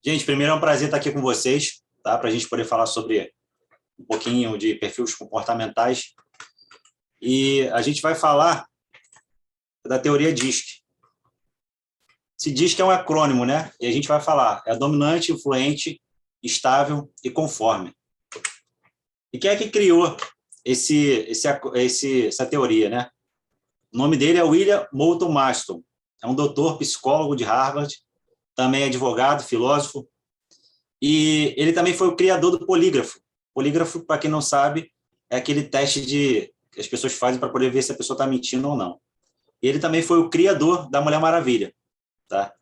Gente, primeiro é um prazer estar aqui com vocês, tá? Para a gente poder falar sobre um pouquinho de perfis comportamentais. E a gente vai falar da teoria DISC. Se DISC é um acrônimo, né? E a gente vai falar, é dominante, influente, estável e conforme. E quem é que criou essa teoria, né? O nome dele é William Moulton Marston. É um doutor, psicólogo de Harvard, também advogado, filósofo, e ele também foi o criador do polígrafo. Polígrafo, para quem não sabe, é aquele teste que as pessoas fazem para poder ver se a pessoa está mentindo ou não. E ele também foi o criador da Mulher Maravilha. Tá?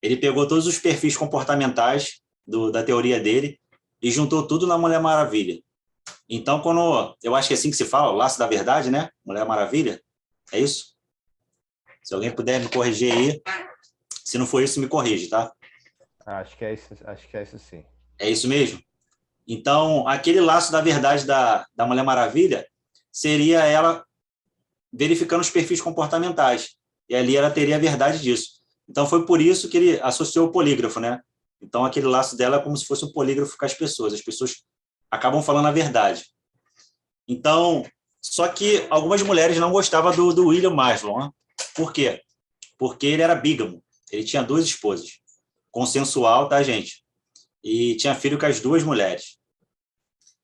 Ele pegou todos os perfis comportamentais da teoria dele e juntou tudo na Mulher Maravilha. Então, quando eu acho que é assim que se fala, o laço da verdade, né? Mulher Maravilha, é isso? Se alguém puder me corrigir aí, se não for isso, me corrige, tá? Acho que é isso sim. É isso mesmo? Então, aquele laço da verdade da Mulher Maravilha seria ela verificando os perfis comportamentais. E ali ela teria a verdade disso. Então, foi por isso que ele associou o polígrafo, né? Então, aquele laço dela é como se fosse um polígrafo com as pessoas. As pessoas acabam falando a verdade. Então, só que algumas mulheres não gostavam do William Maslon. Né? Por quê? Porque ele era bígamo. Ele tinha duas esposas. Consensual, tá, gente? E tinha filho com as duas mulheres.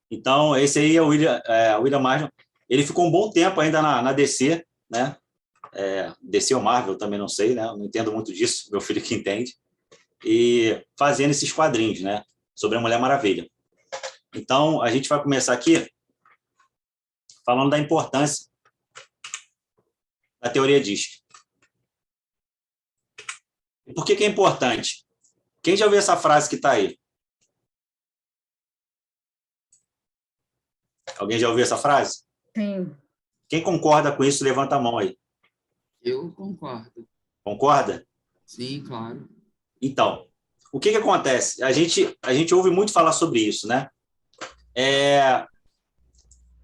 Então, esse aí é o William Marsden. Ele ficou um bom tempo ainda na DC, né? DC ou Marvel, também não sei, né? Não entendo muito disso, meu filho que entende. E fazendo esses quadrinhos, né? Sobre a Mulher Maravilha. Então, a gente vai começar aqui falando da importância da teoria DISC. E por que é importante? Quem já ouviu essa frase que está aí? Alguém já ouviu essa frase? Sim. Quem concorda com isso, levanta a mão aí. Eu concordo. Concorda? Sim, claro. Então, o que acontece? A gente ouve muito falar sobre isso, né?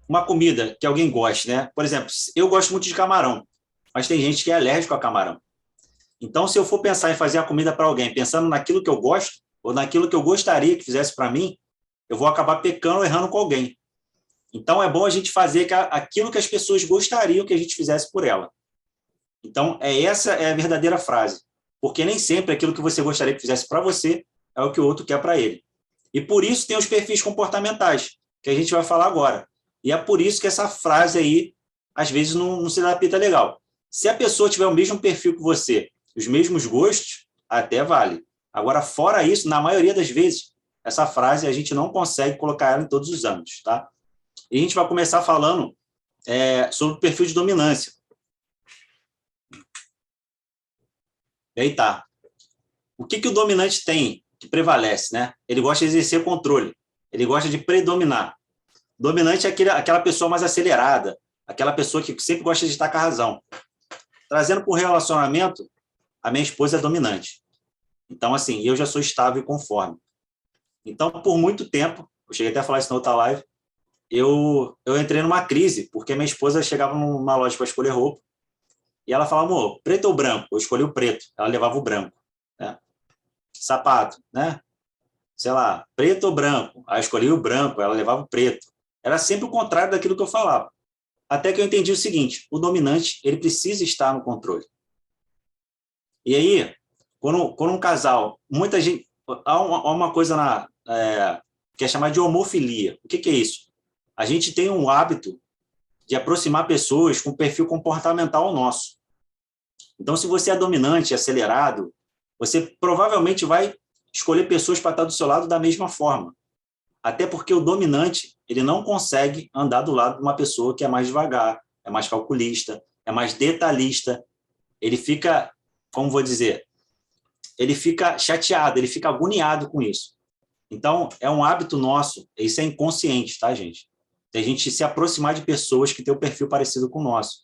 Uma comida que alguém goste, né? Por exemplo, eu gosto muito de camarão, mas tem gente que é alérgico a camarão. Então, se eu for pensar em fazer a comida para alguém, pensando naquilo que eu gosto, ou naquilo que eu gostaria que fizesse para mim, eu vou acabar pecando ou errando com alguém. Então, é bom a gente fazer aquilo que as pessoas gostariam que a gente fizesse por ela. Então, essa é a verdadeira frase. Porque nem sempre aquilo que você gostaria que fizesse para você é o que o outro quer para ele. E por isso tem os perfis comportamentais, que a gente vai falar agora. E é por isso que essa frase aí, às vezes, não se adapta legal. Se a pessoa tiver o mesmo perfil que você, os mesmos gostos, até vale. Agora, fora isso, na maioria das vezes, essa frase a gente não consegue colocar ela em todos os âmbitos, tá? E a gente vai começar falando sobre o perfil de dominância. E aí tá. O que o dominante tem que prevalece, né? Ele gosta de exercer controle. Ele gosta de predominar. Dominante é aquela pessoa mais acelerada, aquela pessoa que sempre gosta de estar com a razão. Trazendo para o relacionamento, a minha esposa é dominante. Então, assim, eu já sou estável e conforme. Então, por muito tempo, eu cheguei até a falar isso na outra live, eu entrei numa crise, porque minha esposa chegava numa loja para escolher roupa, e ela falava, amor, preto ou branco? Eu escolhi o preto, ela levava o branco. Né? Sapato, né? Sei lá, preto ou branco? Aí eu escolhi o branco, ela levava o preto. Era sempre o contrário daquilo que eu falava. Até que eu entendi o seguinte, o dominante, ele precisa estar no controle. E aí, quando um casal, muita gente, há uma coisa que é chamada de homofilia. O que é isso? A gente tem um hábito de aproximar pessoas com perfil comportamental nosso. Então, se você é dominante, acelerado, você provavelmente vai escolher pessoas para estar do seu lado da mesma forma. Até porque o dominante, ele não consegue andar do lado de uma pessoa que é mais devagar, é mais calculista, é mais detalhista. Ele fica, como vou dizer, ele fica chateado, ele fica agoniado com isso. Então, é um hábito nosso, isso é inconsciente, tá, gente? De a gente se aproximar de pessoas que têm o perfil parecido com o nosso,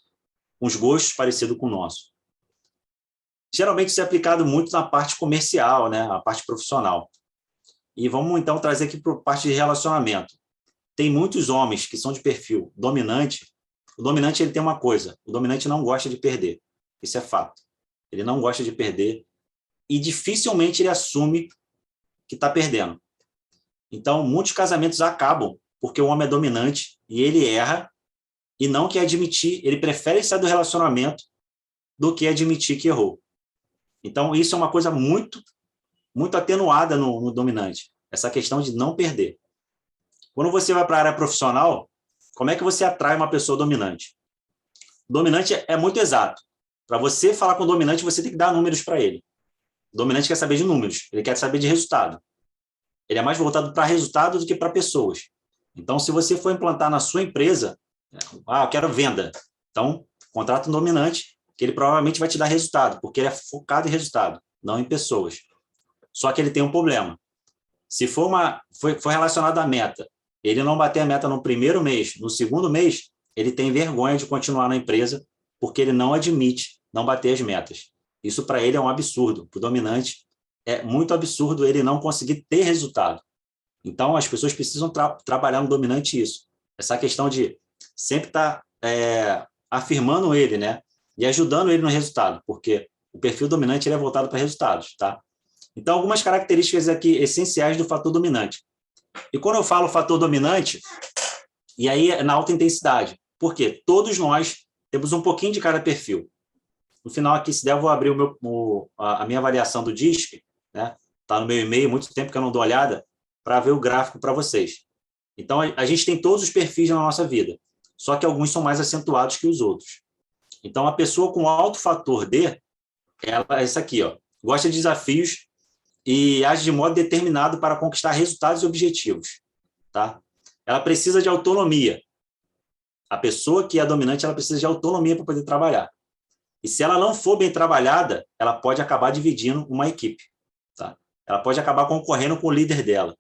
com os gostos parecidos com o nosso. Geralmente isso é aplicado muito na parte comercial, né? Na parte profissional. E vamos, então, trazer aqui para a parte de relacionamento. Tem muitos homens que são de perfil dominante. O dominante ele tem uma coisa, o dominante não gosta de perder. Isso é fato. Ele não gosta de perder e dificilmente ele assume que está perdendo. Então, muitos casamentos acabam porque o homem é dominante e ele erra e não quer admitir, ele prefere sair do relacionamento do que admitir que errou. Então, isso é uma coisa muito, muito atenuada no dominante, essa questão de não perder. Quando você vai para a área profissional, como é que você atrai uma pessoa dominante? O dominante é muito exato. Para você falar com o dominante, você tem que dar números para ele. O dominante quer saber de números, ele quer saber de resultado. Ele é mais voltado para resultado do que para pessoas. Então, se você for implantar na sua empresa, eu quero venda. Então, contrata um dominante, que ele provavelmente vai te dar resultado, porque ele é focado em resultado, não em pessoas. Só que ele tem um problema. Se for relacionado à meta, ele não bater a meta no primeiro mês, no segundo mês, ele tem vergonha de continuar na empresa, porque ele não admite não bater as metas. Isso para ele é um absurdo. Para o dominante, é muito absurdo ele não conseguir ter resultado. Então, as pessoas precisam trabalhar no dominante isso. Essa questão de sempre estar afirmando ele, né? E ajudando ele no resultado, porque o perfil dominante ele é voltado para resultados, tá? Então, algumas características aqui essenciais do fator dominante. E quando eu falo fator dominante, e aí é na alta intensidade, porque todos nós temos um pouquinho de cada perfil. No final aqui, se der, eu vou abrir a minha avaliação do DISC, né? Está no meu e-mail, muito tempo que eu não dou olhada, para ver o gráfico para vocês. Então, a gente tem todos os perfis na nossa vida, só que alguns são mais acentuados que os outros. Então, a pessoa com alto fator D, ela é essa aqui, ó, gosta de desafios e age de modo determinado para conquistar resultados e objetivos. Tá? Ela precisa de autonomia. A pessoa que é dominante, ela precisa de autonomia para poder trabalhar. E se ela não for bem trabalhada, ela pode acabar dividindo uma equipe. Tá? Ela pode acabar concorrendo com o líder dela.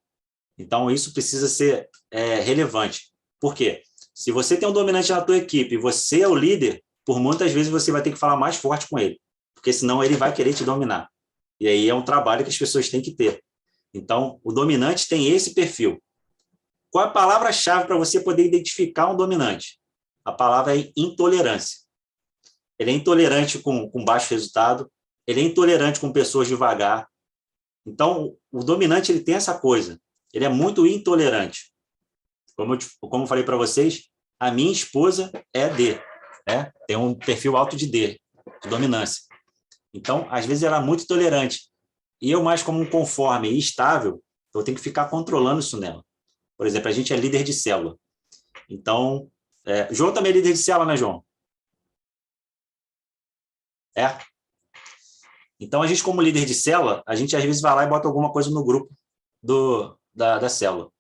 Então, isso precisa ser relevante. Por quê? Se você tem um dominante na tua equipe e você é o líder, por muitas vezes você vai ter que falar mais forte com ele, porque senão ele vai querer te dominar. E aí é um trabalho que as pessoas têm que ter. Então, o dominante tem esse perfil. Qual é a palavra-chave para você poder identificar um dominante? A palavra é intolerância. Ele é intolerante com baixo resultado, ele é intolerante com pessoas devagar. Então, o dominante ele tem essa coisa. Ele é muito intolerante. Como eu falei para vocês, a minha esposa é D. Tem um perfil alto de D, de dominância. Então, às vezes, ela é muito tolerante. E eu, mais como um conforme e estável, eu tenho que ficar controlando isso nela. Por exemplo, a gente é líder de célula. Então, João também é líder de célula, né, João? Então, a gente, como líder de célula, a gente, às vezes, vai lá e bota alguma coisa no grupo da célula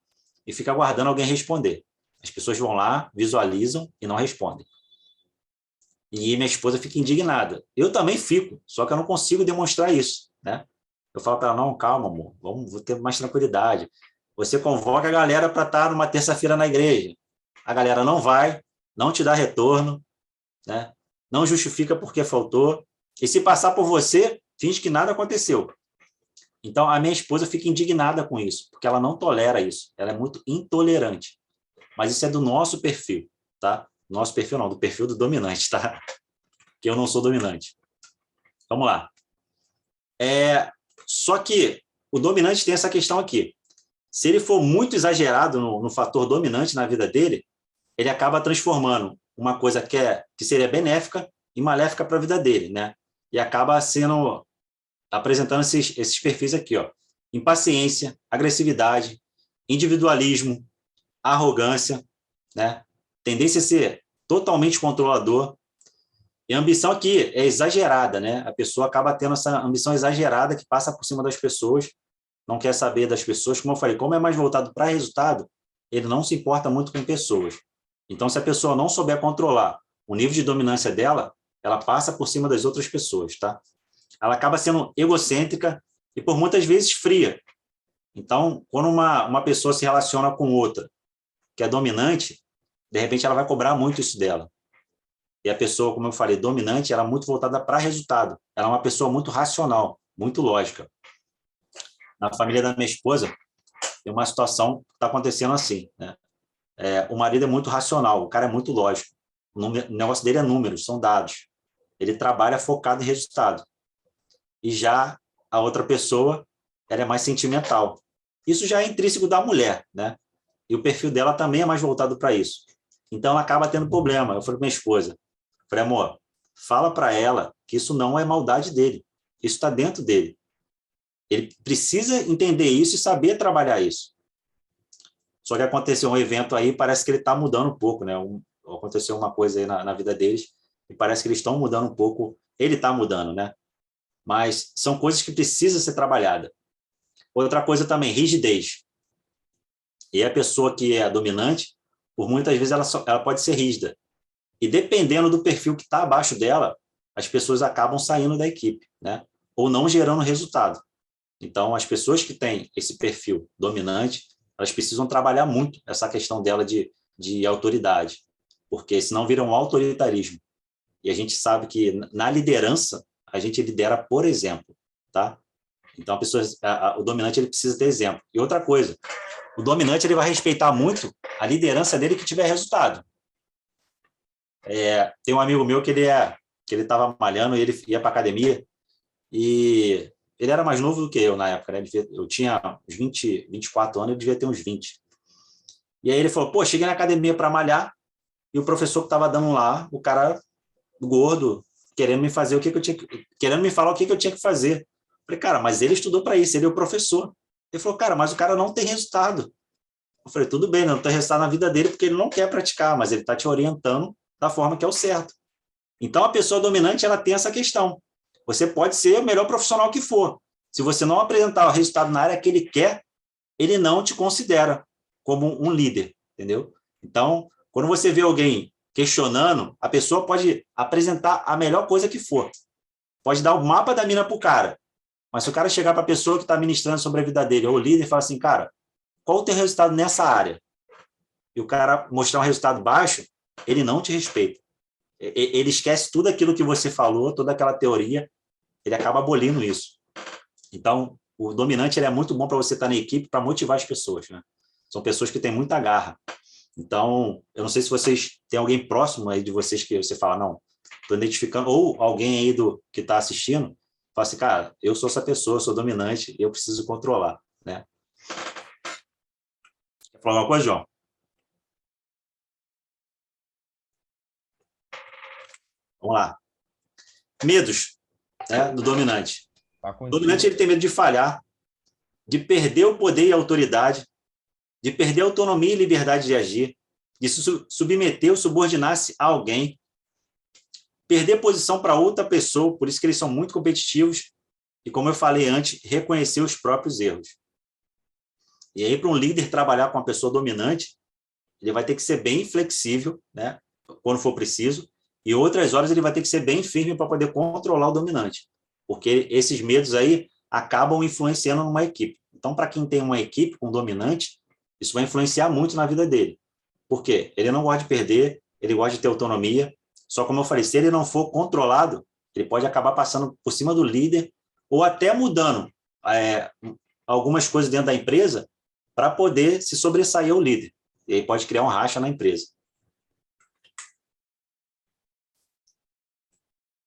e fica aguardando alguém responder. As pessoas vão lá, visualizam e não respondem. E minha esposa fica indignada. Eu também fico, só que eu não consigo demonstrar isso, né? Eu falo para ela, não, calma, amor, vou ter mais tranquilidade. Você convoca a galera para estar numa terça-feira na igreja. A galera não vai, não te dá retorno, né? Não justifica porque faltou. E se passar por você, finge que nada aconteceu. Então, a minha esposa fica indignada com isso, porque ela não tolera isso. Ela é muito intolerante. Mas isso é do nosso perfil, tá? Nosso perfil não, do perfil do dominante, tá? Que eu não sou dominante. Vamos lá. Só que o dominante tem essa questão aqui. Se ele for muito exagerado no fator dominante na vida dele, ele acaba transformando uma coisa que seria benéfica e maléfica para a vida dele, né? E acaba apresentando esses perfis aqui, ó. Impaciência, agressividade, individualismo, arrogância, né? Tendência a ser totalmente controlador. E a ambição aqui é exagerada, né? A pessoa acaba tendo essa ambição exagerada que passa por cima das pessoas, não quer saber das pessoas. Como eu falei, como é mais voltado para resultado, ele não se importa muito com pessoas. Então, se a pessoa não souber controlar o nível de dominância dela, ela passa por cima das outras pessoas, tá? Ela acaba sendo egocêntrica e, por muitas vezes, fria. Então, quando uma pessoa se relaciona com outra que é dominante, de repente ela vai cobrar muito isso dela. E a pessoa, como eu falei, dominante, ela é muito voltada para resultado. Ela é uma pessoa muito racional, muito lógica. Na família da minha esposa, tem uma situação que está acontecendo assim, né? O marido é muito racional, o cara é muito lógico. O negócio dele é números, são dados. Ele trabalha focado em resultado. E já a outra pessoa, ela é mais sentimental. Isso já é intrínseco da mulher, né? E o perfil dela também é mais voltado para isso. Então, ela acaba tendo problema. Eu falei para minha esposa, falei, amor, fala para ela que isso não é maldade dele. Isso está dentro dele. Ele precisa entender isso e saber trabalhar isso. Só que aconteceu um evento aí, parece que ele está mudando um pouco, né? Aconteceu uma coisa aí na vida deles e parece que eles estão mudando um pouco. Ele está mudando, né? Mas são coisas que precisam ser trabalhadas. Outra coisa também, rigidez. E a pessoa que é dominante, por muitas vezes ela pode ser rígida. E dependendo do perfil que está abaixo dela, as pessoas acabam saindo da equipe, né? Ou não gerando resultado. Então, as pessoas que têm esse perfil dominante, elas precisam trabalhar muito essa questão dela de autoridade, porque senão vira um autoritarismo. E a gente sabe que na liderança, a gente lidera por exemplo, tá? Então, o dominante ele precisa ter exemplo. E outra coisa, o dominante ele vai respeitar muito a liderança dele que tiver resultado. Tem um amigo meu que ele estava malhando e ele ia para academia e ele era mais novo do que eu na época, né? Eu tinha uns 20, 24 anos, ele devia ter uns 20. E aí ele falou, pô, cheguei na academia para malhar e o professor que estava dando lá, o cara gordo, querendo me fazer querendo me falar o que eu tinha que fazer. Eu falei, cara, mas ele estudou para isso, ele é o professor. Ele falou, cara, mas o cara não tem resultado. Eu falei, tudo bem, não tem resultado na vida dele porque ele não quer praticar, mas ele está te orientando da forma que é o certo. Então, a pessoa dominante, ela tem essa questão. Você pode ser o melhor profissional que for. Se você não apresentar o resultado na área que ele quer, ele não te considera como um líder, entendeu? Então, quando você vê alguém questionando, a pessoa pode apresentar a melhor coisa que for. Pode dar o mapa da mina para o cara. Mas se o cara chegar para a pessoa que está ministrando sobre a vida dele, ou o líder, e falar assim, cara, qual o teu resultado nessa área? E o cara mostrar um resultado baixo, ele não te respeita. Ele esquece tudo aquilo que você falou, toda aquela teoria, ele acaba abolindo isso. Então, o dominante ele é muito bom para você estar na equipe para motivar as pessoas, né? São pessoas que têm muita garra. Então, eu não sei se vocês têm alguém próximo aí de vocês que você fala, não, estou identificando, ou alguém aí que está assistindo, fala assim, cara, eu sou essa pessoa, eu sou dominante, eu preciso controlar, né? Quer falar alguma coisa, João? Vamos lá. Medos, né, do dominante. Tá O dominante contigo. ele tem medo de falhar, de perder o poder e a autoridade, de perder a autonomia e liberdade de agir, de se submeter ou subordinar-se a alguém, perder posição para outra pessoa, por isso que eles são muito competitivos, e como eu falei antes, reconhecer os próprios erros. E aí, para um líder trabalhar com uma pessoa dominante, ele vai ter que ser bem flexível, né, quando for preciso, e outras horas ele vai ter que ser bem firme para poder controlar o dominante, porque esses medos aí acabam influenciando numa equipe. Então, para quem tem uma equipe com dominante, isso vai influenciar muito na vida dele. Por quê? Ele não gosta de perder, ele gosta de ter autonomia, só como eu falei, se ele não for controlado, ele pode acabar passando por cima do líder ou até mudando algumas coisas dentro da empresa para poder se sobressair ao líder. E aí pode criar um racha na empresa.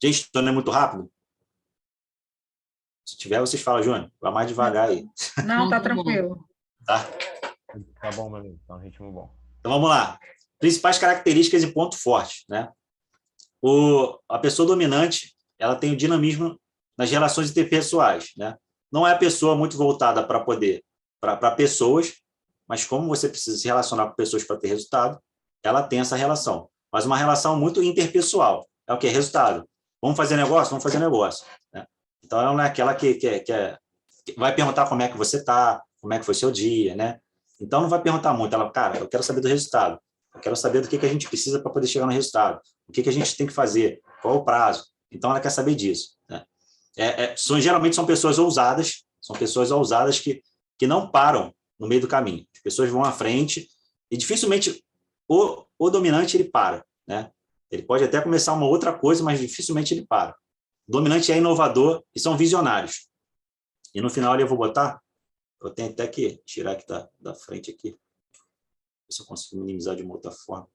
Gente, isso não é muito rápido? Se tiver, vocês falam, Júnior, vai mais devagar aí. Não, Não, tá tá bom. tranquilo. Tá? Tá bom, meu amigo. Tá um ritmo bom. Então vamos lá. Principais características e ponto forte, né? A pessoa dominante, ela tem o dinamismo nas relações interpessoais, né? Não é a pessoa muito voltada para pessoas, mas como você precisa se relacionar com pessoas para ter resultado, ela tem essa relação. Mas uma relação muito interpessoal. É o que? Resultado. Vamos fazer negócio? Vamos fazer negócio. Né? Então, ela não é aquela que vai perguntar como é que você está, como é que foi seu dia, né? Então, não vai perguntar muito. Ela, cara, eu quero saber do resultado. Eu quero saber do que a gente precisa para poder chegar no resultado. O que a gente tem que fazer? Qual é o prazo? Então, ela quer saber disso. Né? Geralmente são pessoas ousadas que não param no meio do caminho. As pessoas vão à frente e dificilmente o dominante ele para. Né? Ele pode até começar uma outra coisa, mas dificilmente ele para. O dominante é inovador e são visionários. E no final eu vou botar, eu tenho até que tirar aqui da frente aqui, ver se eu consigo minimizar de uma outra forma.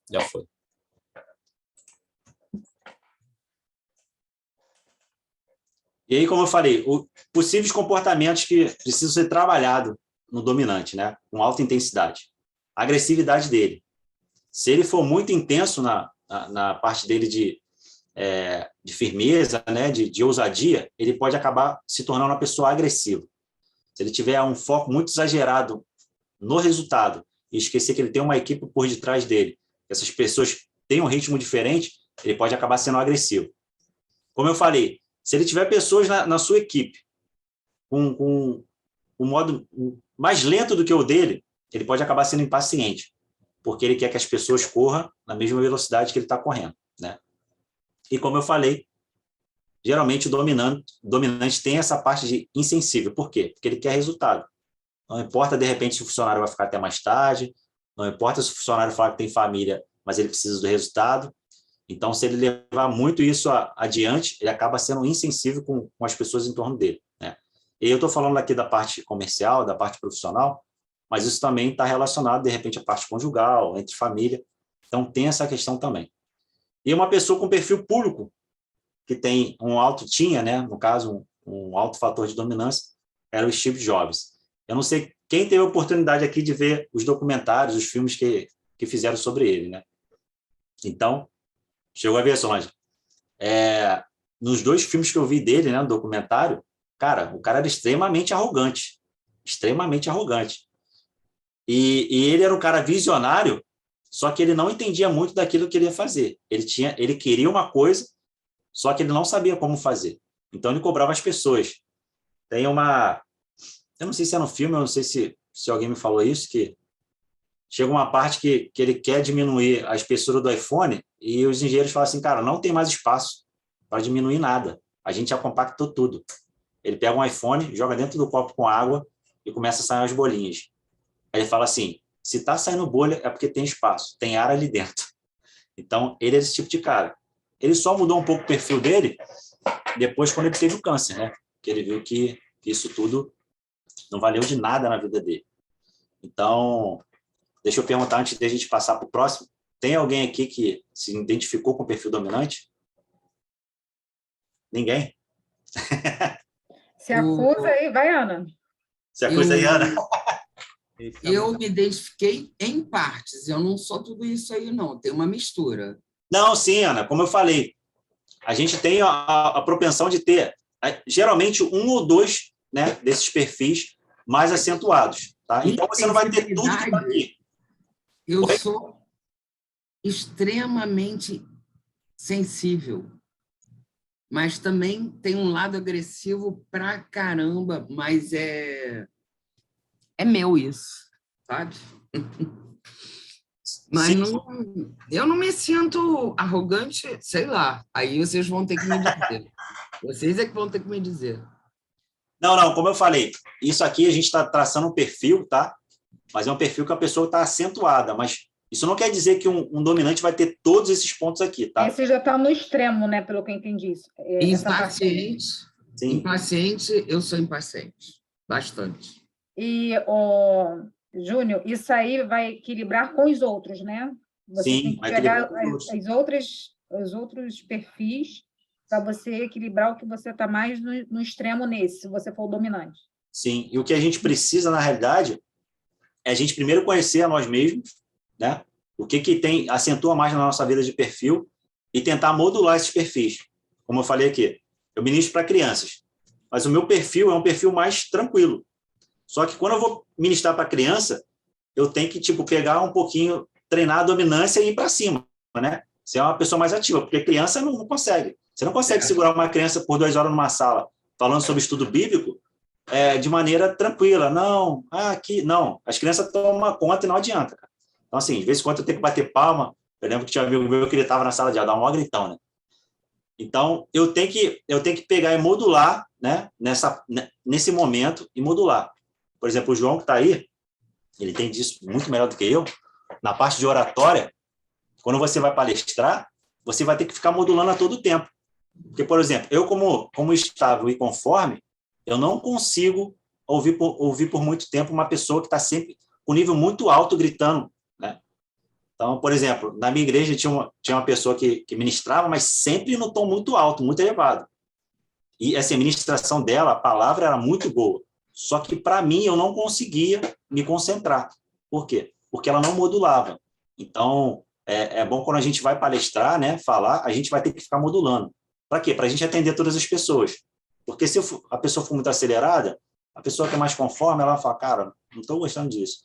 Já foi. E aí, como eu falei, possíveis comportamentos que precisam ser trabalhados no dominante, né? Com alta intensidade. A agressividade dele. Se ele for muito intenso na parte dele de firmeza, né? de ousadia, ele pode acabar se tornando uma pessoa agressiva. Se ele tiver um foco muito exagerado no resultado e esquecer que ele tem uma equipe por detrás dele, essas pessoas têm um ritmo diferente, ele pode acabar sendo agressivo. Como eu falei, se ele tiver pessoas na sua equipe com um modo mais lento do que o dele, ele pode acabar sendo impaciente, porque ele quer que as pessoas corram na mesma velocidade que ele está correndo, né? E como eu falei, geralmente o dominante tem essa parte de insensível. Por quê? Porque ele quer resultado. Não importa, de repente, se o funcionário vai ficar até mais tarde, não importa se o funcionário fala que tem família, mas ele precisa do resultado. Então, se ele levar muito isso adiante, ele acaba sendo insensível com as pessoas em torno dele, né? E eu estou falando aqui da parte comercial, da parte profissional, mas isso também está relacionado, de repente, à parte conjugal, entre família. Então, tem essa questão também. E uma pessoa com perfil público, que tem tinha, né, no caso, um alto fator de dominância, era o Steve Jobs. Eu não sei quem teve a oportunidade aqui de ver os documentários, os filmes que fizeram sobre ele, né? Então, chegou a ver, Solange? Nos 2 filmes que eu vi dele, né, no documentário, cara, o cara era extremamente arrogante. Extremamente arrogante. E ele era um cara visionário, só que ele não entendia muito daquilo que ele ia fazer. Ele queria uma coisa, só que ele não sabia como fazer. Então, ele cobrava as pessoas. Tem uma... Eu não sei se é no filme, eu não sei se alguém me falou isso, que chega uma parte que ele quer diminuir a espessura do iPhone e os engenheiros falam assim, cara, não tem mais espaço para diminuir nada. A gente já compactou tudo. Ele pega um iPhone, joga dentro do copo com água e começa a sair as bolinhas. Aí ele fala assim, se está saindo bolha é porque tem espaço, tem ar ali dentro. Então, ele é esse tipo de cara. Ele só mudou um pouco o perfil dele depois quando ele teve o câncer, né? Que ele viu que isso tudo não valeu de nada na vida dele. Então, deixa eu perguntar antes de a gente passar para o próximo. Tem alguém aqui que se identificou com o perfil dominante? Ninguém? Se acusa aí, vai, Ana. Se acusa aí, Ana. Eu me identifiquei em partes. Eu não sou tudo isso aí, não. Tem uma mistura. Não, sim, Ana. Como eu falei, a gente tem a propensão de ter, geralmente, 1 ou 2, né, desses perfis mais acentuados. Tá? Então, você não vai ter tudo que está aqui. Eu sou extremamente sensível, mas também tem um lado agressivo pra caramba, mas é meu isso, sabe? Mas eu não me sinto arrogante, sei lá. Aí vocês vão ter que me dizer. Vocês é que vão ter que me dizer. Não, como eu falei, isso aqui a gente está traçando um perfil, tá? Mas é um perfil que a pessoa está acentuada, mas isso não quer dizer que um dominante vai ter todos esses pontos aqui, tá? Esse já está no extremo, né? Pelo que eu entendi. Impaciente. Sim. Impaciente, eu sou impaciente. Bastante. E, Júnior, isso aí vai equilibrar com os outros, né? Você Sim, tem que vai pegar equilibrar com os outros perfis para você equilibrar o que você está mais no extremo nesse, se você for o dominante. Sim, e o que a gente precisa, na realidade, é a gente primeiro conhecer a nós mesmos, né? O que tem, acentua mais na nossa vida de perfil e tentar modular esses perfis. Como eu falei aqui, eu ministro para crianças, mas o meu perfil é um perfil mais tranquilo. Só que quando eu vou ministrar para criança, eu tenho que pegar um pouquinho, treinar a dominância e ir para cima, né? Ser uma pessoa mais ativa, porque criança não consegue. Você não consegue segurar uma criança por 2 horas numa sala falando sobre estudo bíblico de maneira tranquila. Não, aqui, não. As crianças tomam conta e não adianta, cara. Então, assim, de vez em quando eu tenho que bater palma. Eu lembro que tinha um amigo meu que ele estava na sala de aula, dar um maior gritão, né? Então, eu tenho que pegar e modular, né? Nesse momento e modular. Por exemplo, o João, que está aí, ele tem disso muito melhor do que eu. Na parte de oratória, quando você vai palestrar, você vai ter que ficar modulando a todo tempo. Porque, por exemplo, eu como estável e conforme, eu não consigo ouvir por muito tempo uma pessoa que está sempre com nível muito alto gritando, né? Então, por exemplo, na minha igreja tinha uma pessoa que ministrava, mas sempre no tom muito alto, muito elevado. E essa ministração dela, a palavra era muito boa. Só que, para mim, eu não conseguia me concentrar. Por quê? Porque ela não modulava. Então, é bom quando a gente vai palestrar, né, falar, a gente vai ter que ficar modulando. Para quê? Para a gente atender todas as pessoas. Porque se a pessoa for muito acelerada, a pessoa que é mais conforme, ela vai falar, cara, não estou gostando disso.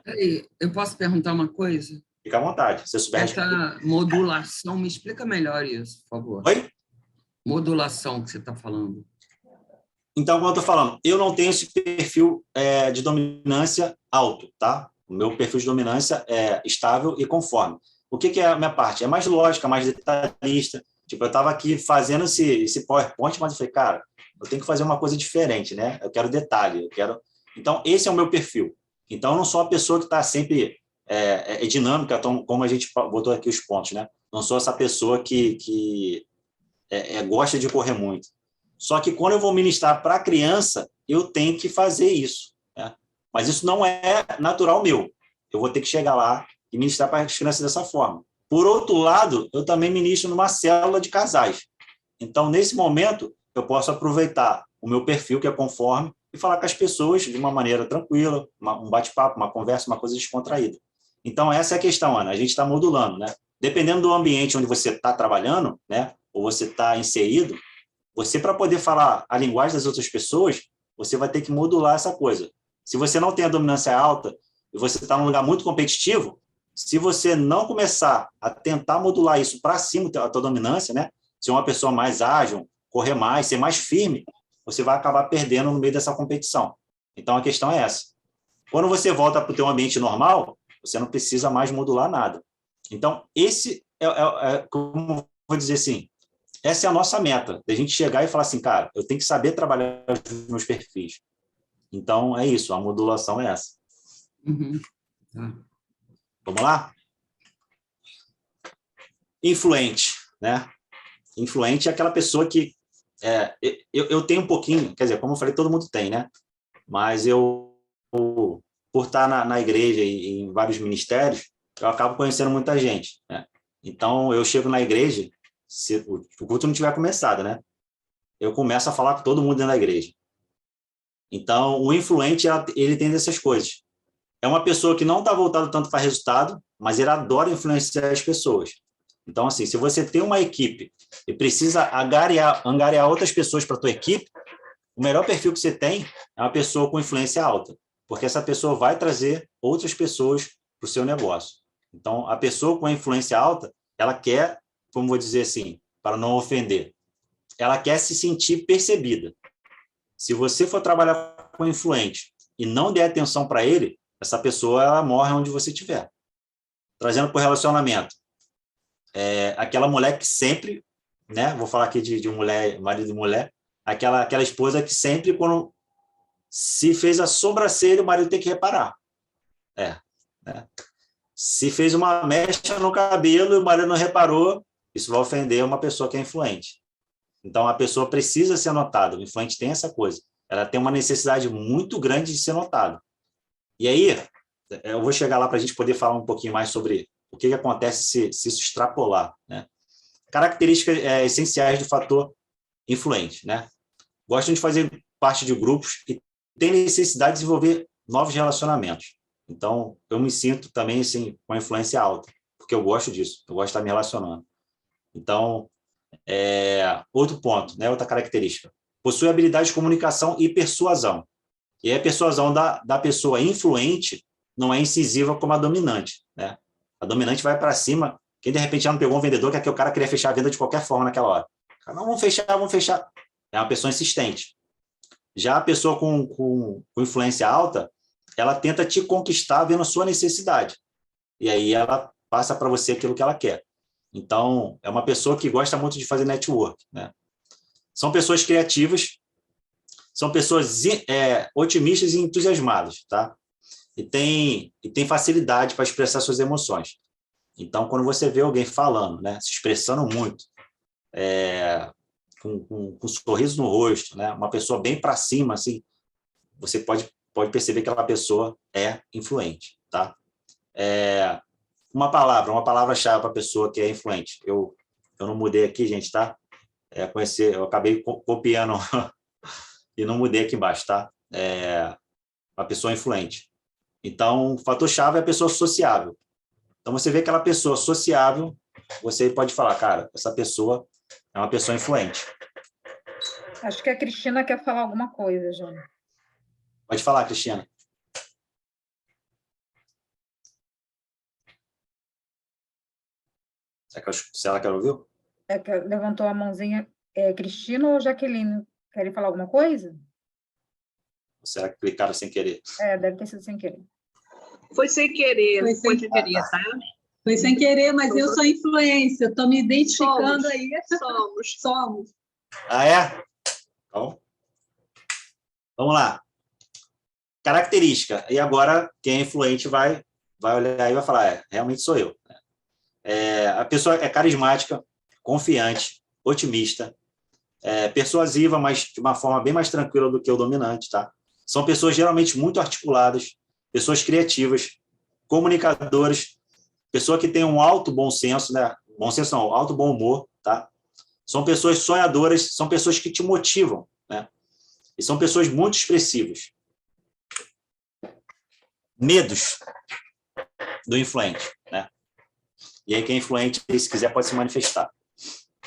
Peraí, eu posso perguntar uma coisa? Fica à vontade. Se você souber responder. Essa modulação, me explica melhor isso, por favor. Oi? Modulação que você está falando. Então, como eu estou falando, eu não tenho esse perfil de dominância alto, tá? O meu perfil de dominância é estável e conforme. O que é a minha parte? É mais lógica, mais detalhista. Tipo, eu estava aqui fazendo esse PowerPoint, mas eu falei, cara, eu tenho que fazer uma coisa diferente, né? Eu quero detalhe, eu quero... Então, esse é o meu perfil. Então, eu não sou a pessoa que está sempre dinâmica, como a gente botou aqui os pontos, né? Não sou essa pessoa que gosta de correr muito. Só que quando eu vou ministrar para a criança, eu tenho que fazer isso, né? Mas isso não é natural meu. Eu vou ter que chegar lá e ministrar para as crianças dessa forma. Por outro lado, eu também ministro numa célula de casais. Então, nesse momento, eu posso aproveitar o meu perfil, que é conforme, e falar com as pessoas de uma maneira tranquila, um bate-papo, uma conversa, uma coisa descontraída. Então, essa é a questão, Ana. A gente está modulando, né? Dependendo do ambiente onde você está trabalhando, né, ou você está inserido, você, para poder falar a linguagem das outras pessoas, você vai ter que modular essa coisa. Se você não tem a dominância alta e você está num lugar muito competitivo, se você não começar a tentar modular isso para cima, a tua dominância, né? Ser uma pessoa mais ágil, correr mais, ser mais firme, você vai acabar perdendo no meio dessa competição. Então, a questão é essa. Quando você volta para o teu ambiente normal, você não precisa mais modular nada. Então, esse como vou dizer assim, essa é a nossa meta, de a gente chegar e falar assim, cara, eu tenho que saber trabalhar os meus perfis. Então, é isso, a modulação é essa. Uhum. Vamos lá? Influente, né? Influente é aquela pessoa que... eu tenho um pouquinho, quer dizer, como eu falei, todo mundo tem, né? Mas eu, por estar na igreja e em vários ministérios, eu acabo conhecendo muita gente, né? Então, eu chego na igreja, se o culto não tiver começado, né? Eu começo a falar com todo mundo dentro da igreja. Então, o influente, ele tem dessas coisas. É uma pessoa que não está voltada tanto para resultado, mas ele adora influenciar as pessoas. Então, assim, se você tem uma equipe e precisa angariar outras pessoas para a tua equipe, o melhor perfil que você tem é uma pessoa com influência alta, porque essa pessoa vai trazer outras pessoas para o seu negócio. Então, a pessoa com a influência alta, ela quer, como vou dizer assim, para não ofender, ela quer se sentir percebida. Se você for trabalhar com influente e não der atenção para ele, essa pessoa ela morre onde você estiver. Trazendo para o relacionamento. Aquela mulher que sempre, né? Vou falar aqui de mulher, marido e mulher, aquela esposa que sempre, quando se fez a sobrancelha, o marido tem que reparar. Né? Se fez uma mecha no cabelo e o marido não reparou, isso vai ofender uma pessoa que é influente. Então, a pessoa precisa ser notada. O influente tem essa coisa. Ela tem uma necessidade muito grande de ser notada. E aí, eu vou chegar lá para a gente poder falar um pouquinho mais sobre o que acontece se isso extrapolar, né? Características essenciais do fator influente, né? Gostam de fazer parte de grupos e têm necessidade de desenvolver novos relacionamentos. Então, eu me sinto também assim, com a influência alta, porque eu gosto disso, eu gosto de estar me relacionando. Então, outro ponto, né? Outra característica. Possui habilidade de comunicação e persuasão. E a persuasão da pessoa influente não é incisiva como a dominante, né? A dominante vai para cima. Quem, de repente, já não pegou um vendedor, que o cara queria fechar a venda de qualquer forma naquela hora. Não, vamos fechar. É uma pessoa insistente. Já a pessoa com influência alta, ela tenta te conquistar vendo a sua necessidade. E aí ela passa para você aquilo que ela quer. Então, é uma pessoa que gosta muito de fazer network, né? São pessoas criativas, são pessoas otimistas e entusiasmadas, tá? E tem facilidade para expressar suas emoções. Então, quando você vê alguém falando, né, se expressando muito, com um sorriso no rosto, né, uma pessoa bem para cima, assim, você pode perceber que aquela pessoa é influente, tá? uma palavra-chave para a pessoa que é influente. Eu não mudei aqui, gente, tá? Eu acabei copiando e não mudei aqui embaixo, tá? A pessoa influente. Então, o fator-chave é a pessoa sociável. Então, você vê aquela pessoa sociável, você pode falar, cara, essa pessoa é uma pessoa influente. Acho que a Cristina quer falar alguma coisa, Júnior. Pode falar, Cristina. Se ela quer ouvir? Levantou a mãozinha. Cristina ou Jaqueline? Querem falar alguma coisa? Será que clicaram sem querer? Deve ter sido sem querer. Foi sem querer, foi sem querer, tá? Foi sem querer, mas eu sou influência, estou me identificando Somos. aí. Somos. Ah, é? Então, vamos lá. Característica. E agora, quem é influente vai olhar e vai falar, realmente sou eu. A pessoa é carismática, confiante, otimista, persuasiva, mas de uma forma bem mais tranquila do que o dominante, tá? São pessoas geralmente muito articuladas, pessoas criativas, comunicadoras, pessoa que tem um alto bom senso, né? Bom senso não, alto bom humor, tá? São pessoas sonhadoras, são pessoas que te motivam, né? E são pessoas muito expressivas. Medos do influente, né? E aí quem é influente, se quiser, pode se manifestar.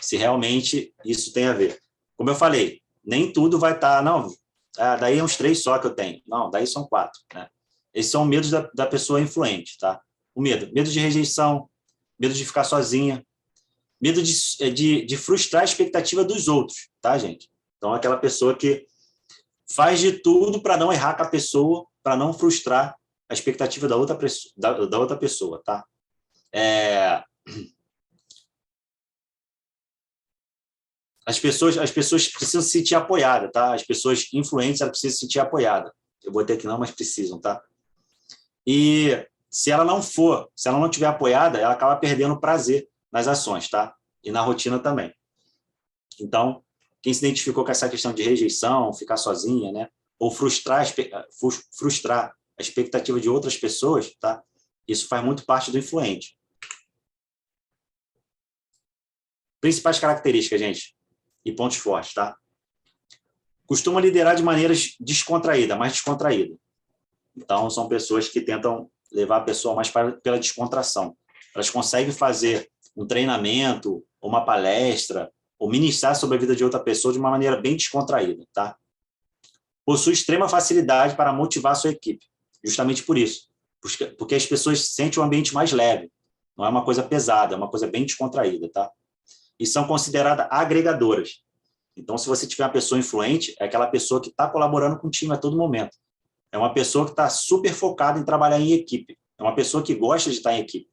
Se realmente isso tem a ver. Como eu falei, nem tudo vai estar... Não, daí é uns 3 só que eu tenho. Não, daí são 4, né? Esses são medos da pessoa influente, tá? O medo de rejeição, medo de ficar sozinha, medo de frustrar a expectativa dos outros, tá, gente? Então, aquela pessoa que faz de tudo para não errar com a pessoa, para não frustrar a expectativa da outra pessoa, tá? As pessoas precisam se sentir apoiadas, tá? As pessoas influentes, elas precisam se sentir apoiadas. Eu botei aqui não, mas precisam, tá? E se ela não tiver apoiada, ela acaba perdendo prazer nas ações, tá? E na rotina também. Então, quem se identificou com essa questão de rejeição, ficar sozinha, né? Ou frustrar a expectativa de outras pessoas, tá? Isso faz muito parte do influente. Principais características, gente, e pontos fortes, tá? Costuma liderar de maneiras descontraídas, mais descontraída. Então, são pessoas que tentam levar a pessoa mais pela descontração. Elas conseguem fazer um treinamento, uma palestra, ou ministrar sobre a vida de outra pessoa de uma maneira bem descontraída, tá? Possui extrema facilidade para motivar a sua equipe, justamente por isso. Porque as pessoas sentem um ambiente mais leve, não é uma coisa pesada, é uma coisa bem descontraída, tá? E são consideradas agregadoras. Então, se você tiver uma pessoa influente, é aquela pessoa que está colaborando com o time a todo momento. É uma pessoa que está super focada em trabalhar em equipe. É uma pessoa que gosta de estar em equipe.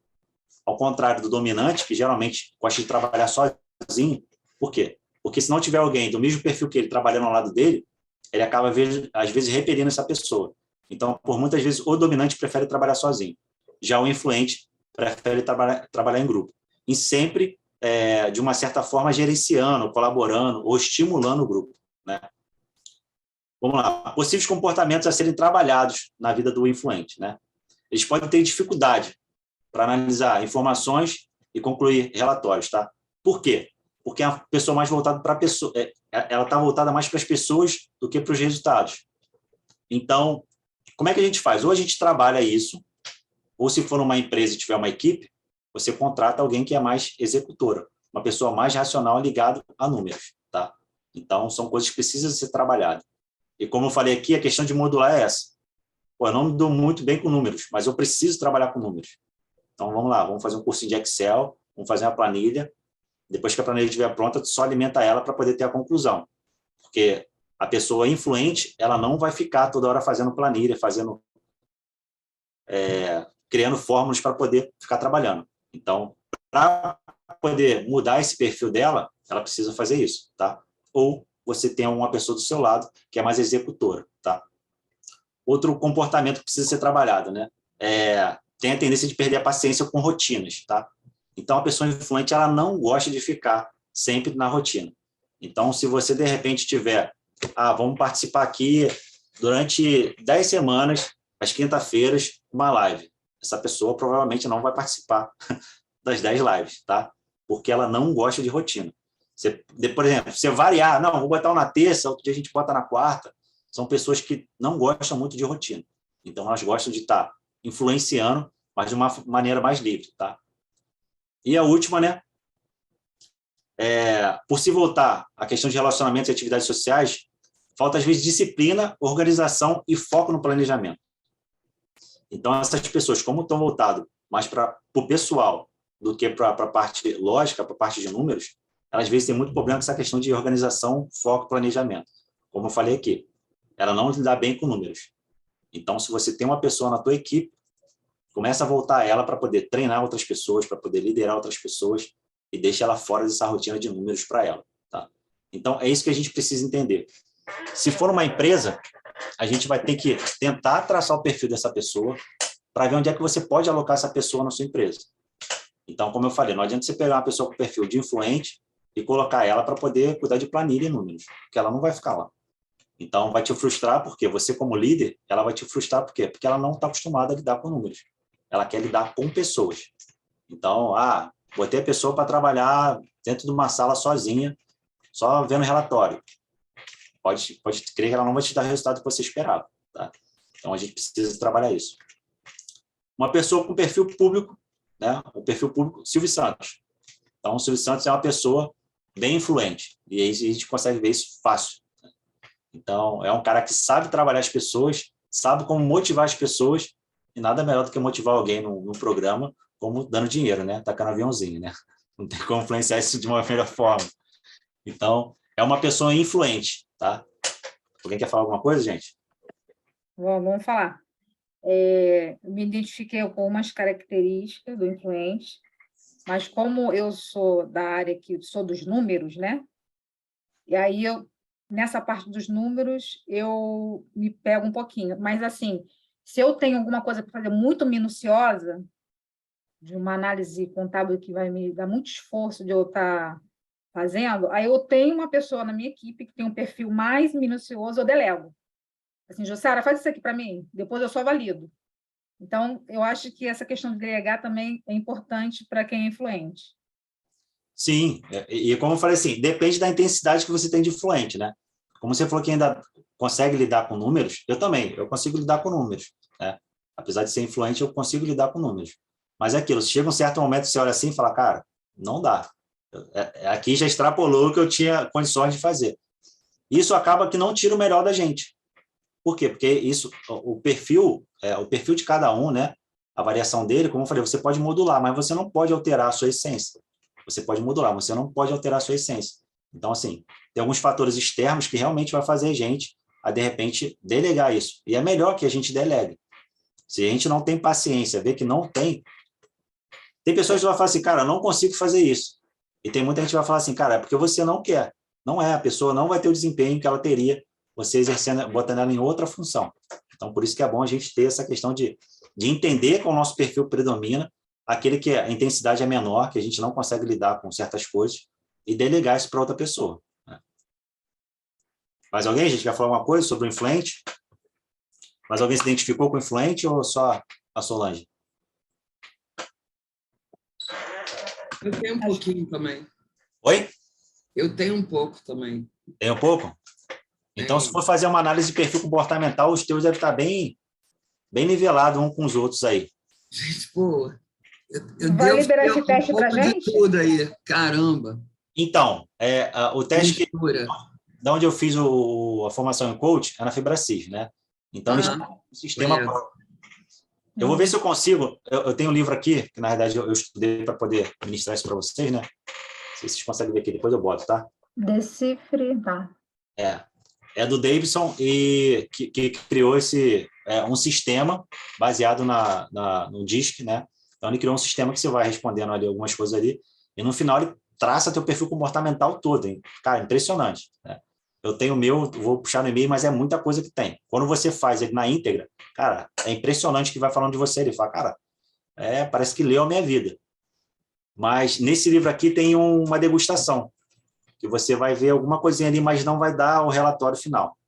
Ao contrário do dominante, que geralmente gosta de trabalhar sozinho. Por quê? Porque se não tiver alguém do mesmo perfil que ele trabalhando ao lado dele, ele acaba, às vezes, repelindo essa pessoa. Então, por muitas vezes, o dominante prefere trabalhar sozinho. Já o influente prefere trabalhar em grupo. E sempre, de uma certa forma, gerenciando, colaborando ou estimulando o grupo, né? Vamos lá. Possíveis comportamentos a serem trabalhados na vida do influente, né? Eles podem ter dificuldade para analisar informações e concluir relatórios, tá? Por quê? Porque é uma pessoa mais voltada para a pessoa, ela está voltada mais para as pessoas do que para os resultados. Então, como é que a gente faz? Ou a gente trabalha isso, ou se for numa empresa e tiver uma equipe, você contrata alguém que é mais executora, uma pessoa mais racional ligada a números, tá? Então, são coisas que precisam ser trabalhadas. E como eu falei aqui, a questão de modular é essa. Pô, eu não me dou muito bem com números, mas eu preciso trabalhar com números. Então, vamos lá, vamos fazer um cursinho de Excel, vamos fazer uma planilha. Depois que a planilha estiver pronta, só alimenta ela para poder ter a conclusão. Porque a pessoa influente, ela não vai ficar toda hora fazendo planilha, criando fórmulas para poder ficar trabalhando. Então, para poder mudar esse perfil dela, ela precisa fazer isso, tá? Ou você tem uma pessoa do seu lado que é mais executora, tá? Outro comportamento que precisa ser trabalhado, né? Tem a tendência de perder a paciência com rotinas, tá? Então, a pessoa influente, ela não gosta de ficar sempre na rotina. Então, se você, de repente, tiver... vamos participar aqui durante 10 semanas, às quinta-feiras, uma live. essa pessoa provavelmente não vai participar das 10 lives, tá? Porque ela não gosta de rotina. Por exemplo, você variar, não, vou botar um na terça, outro dia a gente bota na quarta, são pessoas que não gostam muito de rotina. Então, elas gostam de estar influenciando, mas de uma maneira mais livre, tá? E a última, né? Por se voltar à questão de relacionamentos e atividades sociais, falta, às vezes, disciplina, organização e foco no planejamento. Então, essas pessoas, como estão voltadas mais para o pessoal do que para a parte lógica, para a parte de números, elas, às vezes, têm muito problema com essa questão de organização, foco e planejamento. Como eu falei aqui, ela não lidar bem com números. Então, se você tem uma pessoa na tua equipe, começa a voltar ela para poder treinar outras pessoas, para poder liderar outras pessoas e deixa ela fora dessa rotina de números para ela. Tá? Então, é isso que a gente precisa entender. Se for uma empresa, a gente vai ter que tentar traçar o perfil dessa pessoa para ver onde é que você pode alocar essa pessoa na sua empresa. Então, como eu falei, não adianta você pegar uma pessoa com perfil de influente e colocar ela para poder cuidar de planilha e números, porque ela não vai ficar lá. Então, vai te frustrar, porque você, como líder, ela vai te frustrar, por quê? Porque ela não está acostumada a lidar com números. Ela quer lidar com pessoas. Então, botei a pessoa para trabalhar dentro de uma sala sozinha, só vendo relatório. Pode crer que ela não vai te dar o resultado que você esperava. Tá? Então, a gente precisa trabalhar isso. Uma pessoa com perfil público, né? O perfil público, Silvio Santos. Então, o Silvio Santos é uma pessoa bem influente. E aí a gente consegue ver isso fácil. Então, é um cara que sabe trabalhar as pessoas, sabe como motivar as pessoas, e nada melhor do que motivar alguém no programa, como dando dinheiro, né? Tacando aviãozinho, né? Não tem como influenciar isso de uma melhor forma. Então, é uma pessoa influente, tá? Alguém quer falar alguma coisa, gente? Vamos falar. Eu me identifiquei com algumas características do influente, mas como eu sou da área que sou dos números, né? E aí nessa parte dos números, eu me pego um pouquinho. Mas, assim, se eu tenho alguma coisa para fazer muito minuciosa, de uma análise contábil que vai me dar muito esforço de eu estar fazendo, aí eu tenho uma pessoa na minha equipe que tem um perfil mais minucioso, eu delego. Assim, Jussara, faz isso aqui para mim, depois eu só valido. Então, eu acho que essa questão de delegar também é importante para quem é influente. Sim, e como eu falei assim, depende da intensidade que você tem de influente, né? Como você falou que ainda consegue lidar com números, eu também, eu consigo lidar com números, né? Apesar de ser influente, eu consigo lidar com números. Mas é aquilo, chega um certo momento, você olha assim e fala, cara, não dá. Aqui já extrapolou o que eu tinha condições de fazer. Isso acaba que não tira o melhor da gente. Por quê? Porque isso, o perfil de cada um, né? A variação dele, como eu falei, você pode modular, mas você não pode alterar a sua essência. Você pode modular, mas você não pode alterar a sua essência. Então, assim, tem alguns fatores externos que realmente vai fazer a gente, de repente, delegar isso. E é melhor que a gente delegue. Se a gente não tem paciência, vê que não tem pessoas que vão falar assim, cara, eu não consigo fazer isso. E tem muita gente que vai falar assim, cara, é porque você não quer. Não é, a pessoa não vai ter o desempenho que ela teria você exercendo, botando ela em outra função. Então, por isso que é bom a gente ter essa questão de entender que o nosso perfil predomina, aquele que a intensidade é menor, que a gente não consegue lidar com certas coisas, e delegar isso para outra pessoa. Né? Mais alguém? A gente quer falar alguma coisa sobre o influente? Mais alguém se identificou com o influente ou só a Solange? Eu tenho um pouquinho também. Oi? Eu tenho um pouco também. Tem um pouco? Então, se for fazer uma análise de perfil comportamental, os teus devem estar bem nivelados uns com os outros aí. Gente, pô, eu Vai devo liberar ter esse teste pra pouco de gente? tudo aí. Caramba. Então, o teste Mistura. da onde eu fiz a formação em coach é na Fibracis, né? Então, eles têm um sistema conheço. próprio. Eu vou ver se eu consigo. Eu tenho um livro aqui, que na verdade eu estudei para poder ministrar isso para vocês, né? Não sei se vocês conseguem ver aqui, depois eu boto, tá? Decifre, tá. É do Davidson e que criou um sistema baseado no DISC, né? Então, ele criou um sistema que você vai respondendo ali algumas coisas ali, e no final ele traça teu perfil comportamental todo, hein? Cara, impressionante, né? Eu tenho o meu, vou puxar no e-mail, mas é muita coisa que tem. Quando você faz ele na íntegra, cara, é impressionante que vai falando de você. Ele fala, cara, parece que leu a minha vida. Mas nesse livro aqui tem uma degustação, que você vai ver alguma coisinha ali, mas não vai dar o relatório final.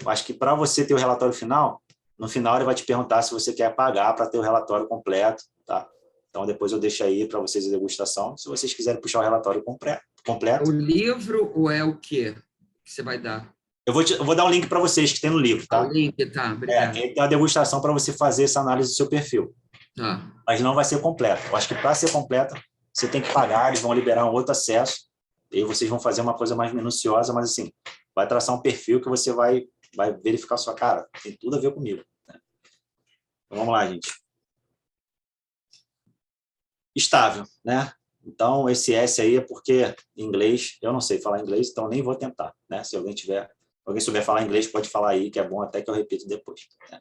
Eu acho que para você ter o relatório final, no final ele vai te perguntar se você quer pagar para ter o relatório completo, tá? Então, depois eu deixo aí para vocês a degustação. Se vocês quiserem puxar o relatório completo. O livro ou é o quê que você vai dar? Eu vou dar um link para vocês que tem no livro, tá? O link, tá, obrigado. Ele tem a degustação para você fazer essa análise do seu perfil. Tá. Mas não vai ser completa. Eu acho que para ser completa, você tem que pagar, eles vão liberar um outro acesso, e aí vocês vão fazer uma coisa mais minuciosa, mas assim, vai traçar um perfil que você vai verificar a sua cara. Tem tudo a ver comigo. Né? Então, vamos lá, gente. Estável, né? Então, esse S aí é porque em inglês, eu não sei falar inglês, então nem vou tentar, né? Se alguém souber falar inglês, pode falar aí, que é bom até que eu repito depois. Né?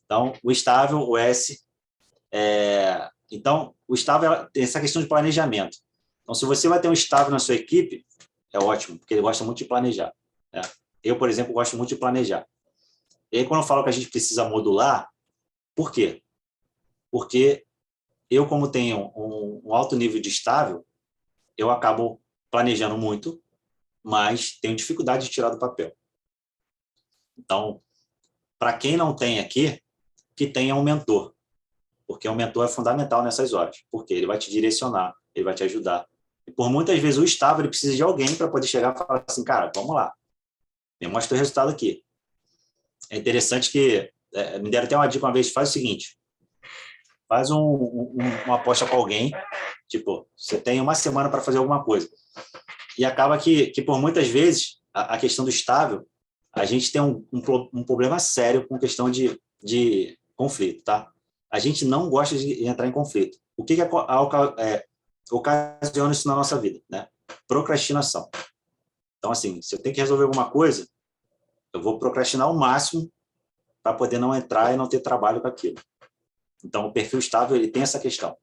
Então, o estável, o S, então, o estável tem essa questão de planejamento. Então, se você vai ter um estável na sua equipe, é ótimo, porque ele gosta muito de planejar. Né? Eu, por exemplo, gosto muito de planejar. E aí, quando eu falo que a gente precisa modular, por quê? Porque eu, como tenho um alto nível de estável, eu acabo planejando muito, mas tenho dificuldade de tirar do papel. Então, para quem não tem aqui, que tenha um mentor, porque o mentor é fundamental nessas horas, porque ele vai te direcionar, ele vai te ajudar. E por muitas vezes o estável ele precisa de alguém para poder chegar e falar assim, cara, vamos lá, me mostra o resultado aqui. É interessante que, me deram até uma dica uma vez, faz o seguinte, faz uma aposta com alguém, tipo, você tem uma semana para fazer alguma coisa. E acaba que por muitas vezes, a questão do estável, a gente tem um problema sério com questão de conflito, tá? A gente não gosta de entrar em conflito. O que ocasiona isso na nossa vida? Né? Procrastinação. Então, assim, se eu tenho que resolver alguma coisa, eu vou procrastinar ao máximo para poder não entrar e não ter trabalho com aquilo. Então, o perfil estável ele tem essa questão.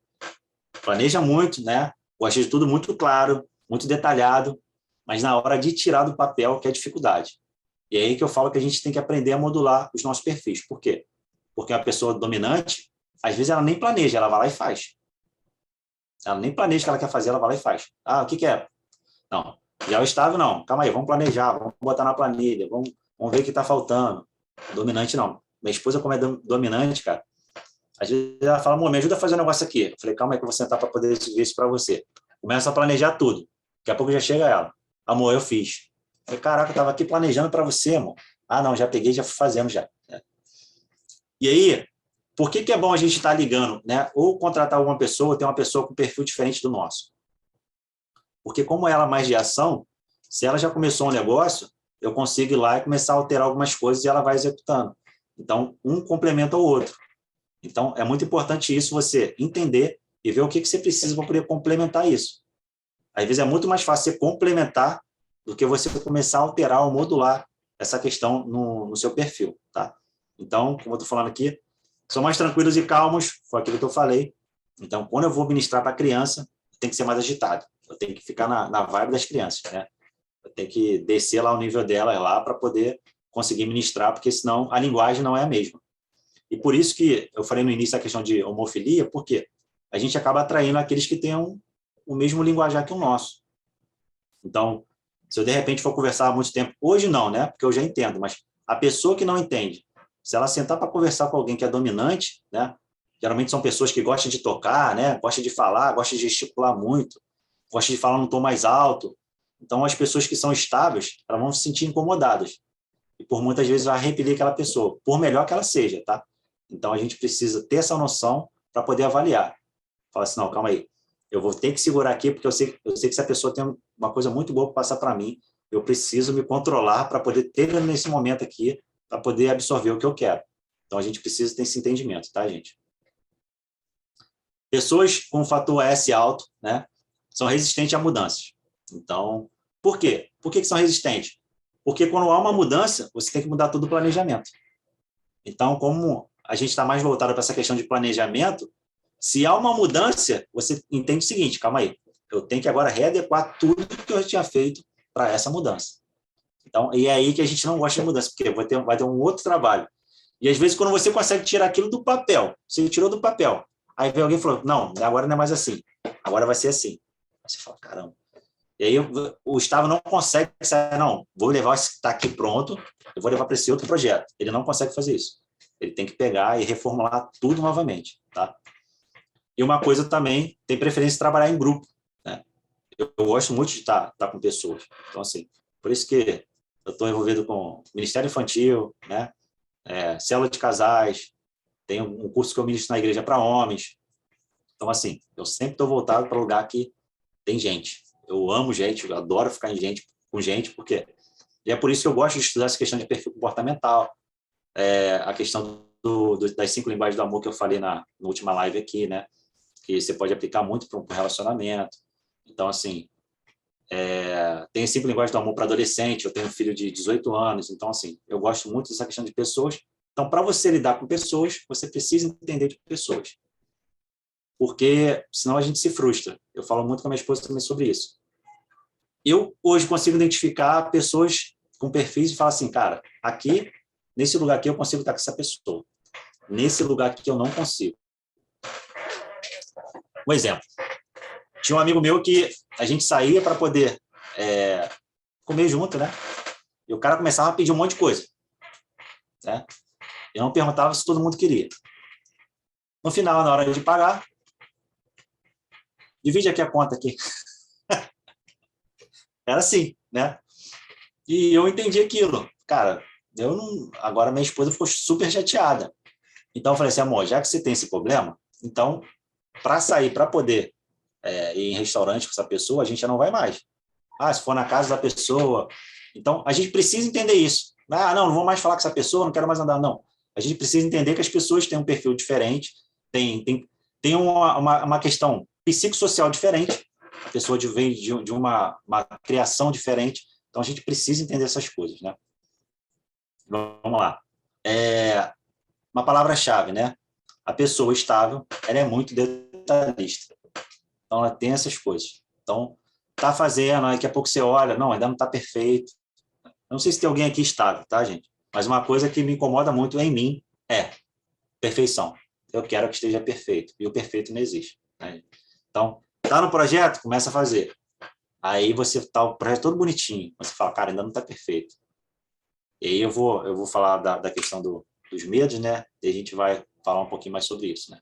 Planeja muito, né? Gosta de tudo muito claro, muito detalhado, mas na hora de tirar do papel que é a dificuldade. E é aí que eu falo que a gente tem que aprender a modular os nossos perfis. Por quê? Porque a pessoa dominante, às vezes ela nem planeja, ela vai lá e faz. Ela nem planeja o que ela quer fazer, ela vai lá e faz. Ah, o que é? Não. Já o estável, não. Calma aí, vamos planejar, vamos botar na planilha, vamos ver o que está faltando. Dominante, não. Minha esposa, como é dominante, cara, às vezes ela fala, amor, me ajuda a fazer um negócio aqui. Eu falei, calma aí que eu vou sentar para poder ver isso para você. Começa a planejar tudo. Daqui a pouco já chega ela. Amor, eu fiz. Eu falei, caraca, eu estava aqui planejando para você, amor. Ah, não, já peguei, já fui fazendo já. E aí, por que é bom a gente estar ligando, né? Ou contratar alguma pessoa, ou ter uma pessoa com perfil diferente do nosso? Porque como ela é mais de ação, se ela já começou um negócio, eu consigo ir lá e começar a alterar algumas coisas e ela vai executando. Então, um complementa o outro. Então, é muito importante isso, você entender e ver o que você precisa para poder complementar isso. Às vezes é muito mais fácil você complementar do que você começar a alterar ou modular essa questão no seu perfil, tá? Então, como eu estou falando aqui, são mais tranquilos e calmos, foi aquilo que eu falei. Então, quando eu vou ministrar para a criança, tem que ser mais agitado. Eu tenho que ficar na vibe das crianças, né? Eu tenho que descer lá o nível delas lá para poder conseguir ministrar, porque senão a linguagem não é a mesma. E por isso que eu falei no início a questão de homofilia, porque a gente acaba atraindo aqueles que tenham o mesmo linguajar que o nosso. Então, se eu de repente for conversar há muito tempo, hoje não, né? Porque eu já entendo, mas a pessoa que não entende, se ela sentar para conversar com alguém que é dominante, né? Geralmente são pessoas que gostam de tocar, né? Gostam de falar, gostam de gesticular muito, gostam de falar num tom mais alto. Então, as pessoas que são estáveis, elas vão se sentir incomodadas. E por muitas vezes vai repelir aquela pessoa, por melhor que ela seja, tá? Então, a gente precisa ter essa noção para poder avaliar. Fala assim, não, calma aí, eu vou ter que segurar aqui, porque eu sei que essa pessoa tem uma coisa muito boa para passar para mim, eu preciso me controlar para poder ter nesse momento aqui, para poder absorver o que eu quero. Então, a gente precisa ter esse entendimento, tá, gente? Pessoas com fator S alto, né, são resistentes a mudanças. Então, por quê? Por que são resistentes? Porque quando há uma mudança, você tem que mudar todo o planejamento. Então, como a gente está mais voltado para essa questão de planejamento, se há uma mudança, você entende o seguinte, calma aí, eu tenho que agora readequar tudo que eu tinha feito para essa mudança. Então, e é aí que a gente não gosta de mudança, porque vai ter um outro trabalho. E às vezes, quando você consegue tirar aquilo do papel, você tirou do papel, aí vem alguém e falou, não, agora não é mais assim, agora vai ser assim. Aí você fala, caramba. E aí o estável não consegue sair, não, vou levar esse que está aqui pronto, eu vou levar para esse outro projeto. Ele não consegue fazer isso. Ele tem que pegar e reformular tudo novamente, tá? E uma coisa também, tem preferência de trabalhar em grupo, né? Eu gosto muito de estar com pessoas. Então, assim, por isso que eu estou envolvido com Ministério Infantil, né? Célula de casais, tem um curso que eu ministro na igreja para homens. Então, assim, eu sempre estou voltado para lugar que tem gente. Eu amo gente, eu adoro ficar com gente, porque... E é por isso que eu gosto de estudar essa questão de perfil comportamental, a questão das 5 linguagens do amor que eu falei na última live aqui, né? Que você pode aplicar muito para um relacionamento. Então, assim, tem 5 linguagens do amor para adolescente, eu tenho um filho de 18 anos, então, assim, eu gosto muito dessa questão de pessoas. Então, para você lidar com pessoas, você precisa entender de pessoas. Porque senão a gente se frustra. Eu falo muito com a minha esposa também sobre isso. Eu, hoje, consigo identificar pessoas com perfis e falar assim, cara, aqui, nesse lugar aqui, eu consigo estar com essa pessoa. Nesse lugar aqui, eu não consigo. Um exemplo. Tinha um amigo meu que a gente saía para poder comer junto, né? E o cara começava a pedir um monte de coisa, né? Eu não perguntava se todo mundo queria. No final, na hora de pagar, divide aqui a conta aqui. Era assim, né? E eu entendi aquilo. Cara, eu não... Agora minha esposa ficou super chateada. Então eu falei assim, amor, já que você tem esse problema, então, para sair, para poder ir em restaurante com essa pessoa, a gente já não vai mais. Se for na casa da pessoa... Então, a gente precisa entender isso. Não vou mais falar com essa pessoa, não quero mais andar. Não. A gente precisa entender que as pessoas têm um perfil diferente, tem uma questão psicossocial diferente, a pessoa vem de uma criação diferente, então a gente precisa entender essas coisas, né? Vamos lá. Uma palavra-chave, né? A pessoa estável, ela é muito detalhista. Então, ela tem essas coisas. Então, tá fazendo, daqui a pouco você olha, não, ainda não está perfeito. Eu não sei se tem alguém aqui estável, tá, gente? Mas uma coisa que me incomoda muito em mim é perfeição. Eu quero que esteja perfeito. E o perfeito não existe, né? Então, tá no projeto, começa a fazer. Aí você tá o projeto todo bonitinho. Você fala, cara, ainda não está perfeito. E aí eu vou falar da questão dos medos, né? E a gente vai falar um pouquinho mais sobre isso, né?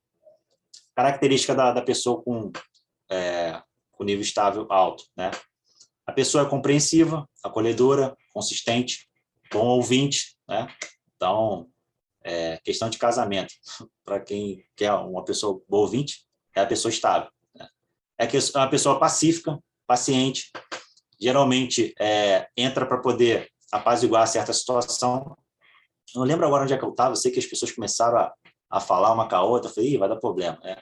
Característica da pessoa com nível estável alto, né? A pessoa é compreensiva, acolhedora, consistente, bom ouvinte, né? Então, questão de casamento, para quem quer uma pessoa boa ouvinte, é a pessoa estável, né? É uma pessoa pacífica, paciente, geralmente entra para poder apaziguar certa situação. Não lembro agora onde é que eu estava, eu sei que as pessoas começaram a falar uma com a outra, eu falei, vai dar problema, né?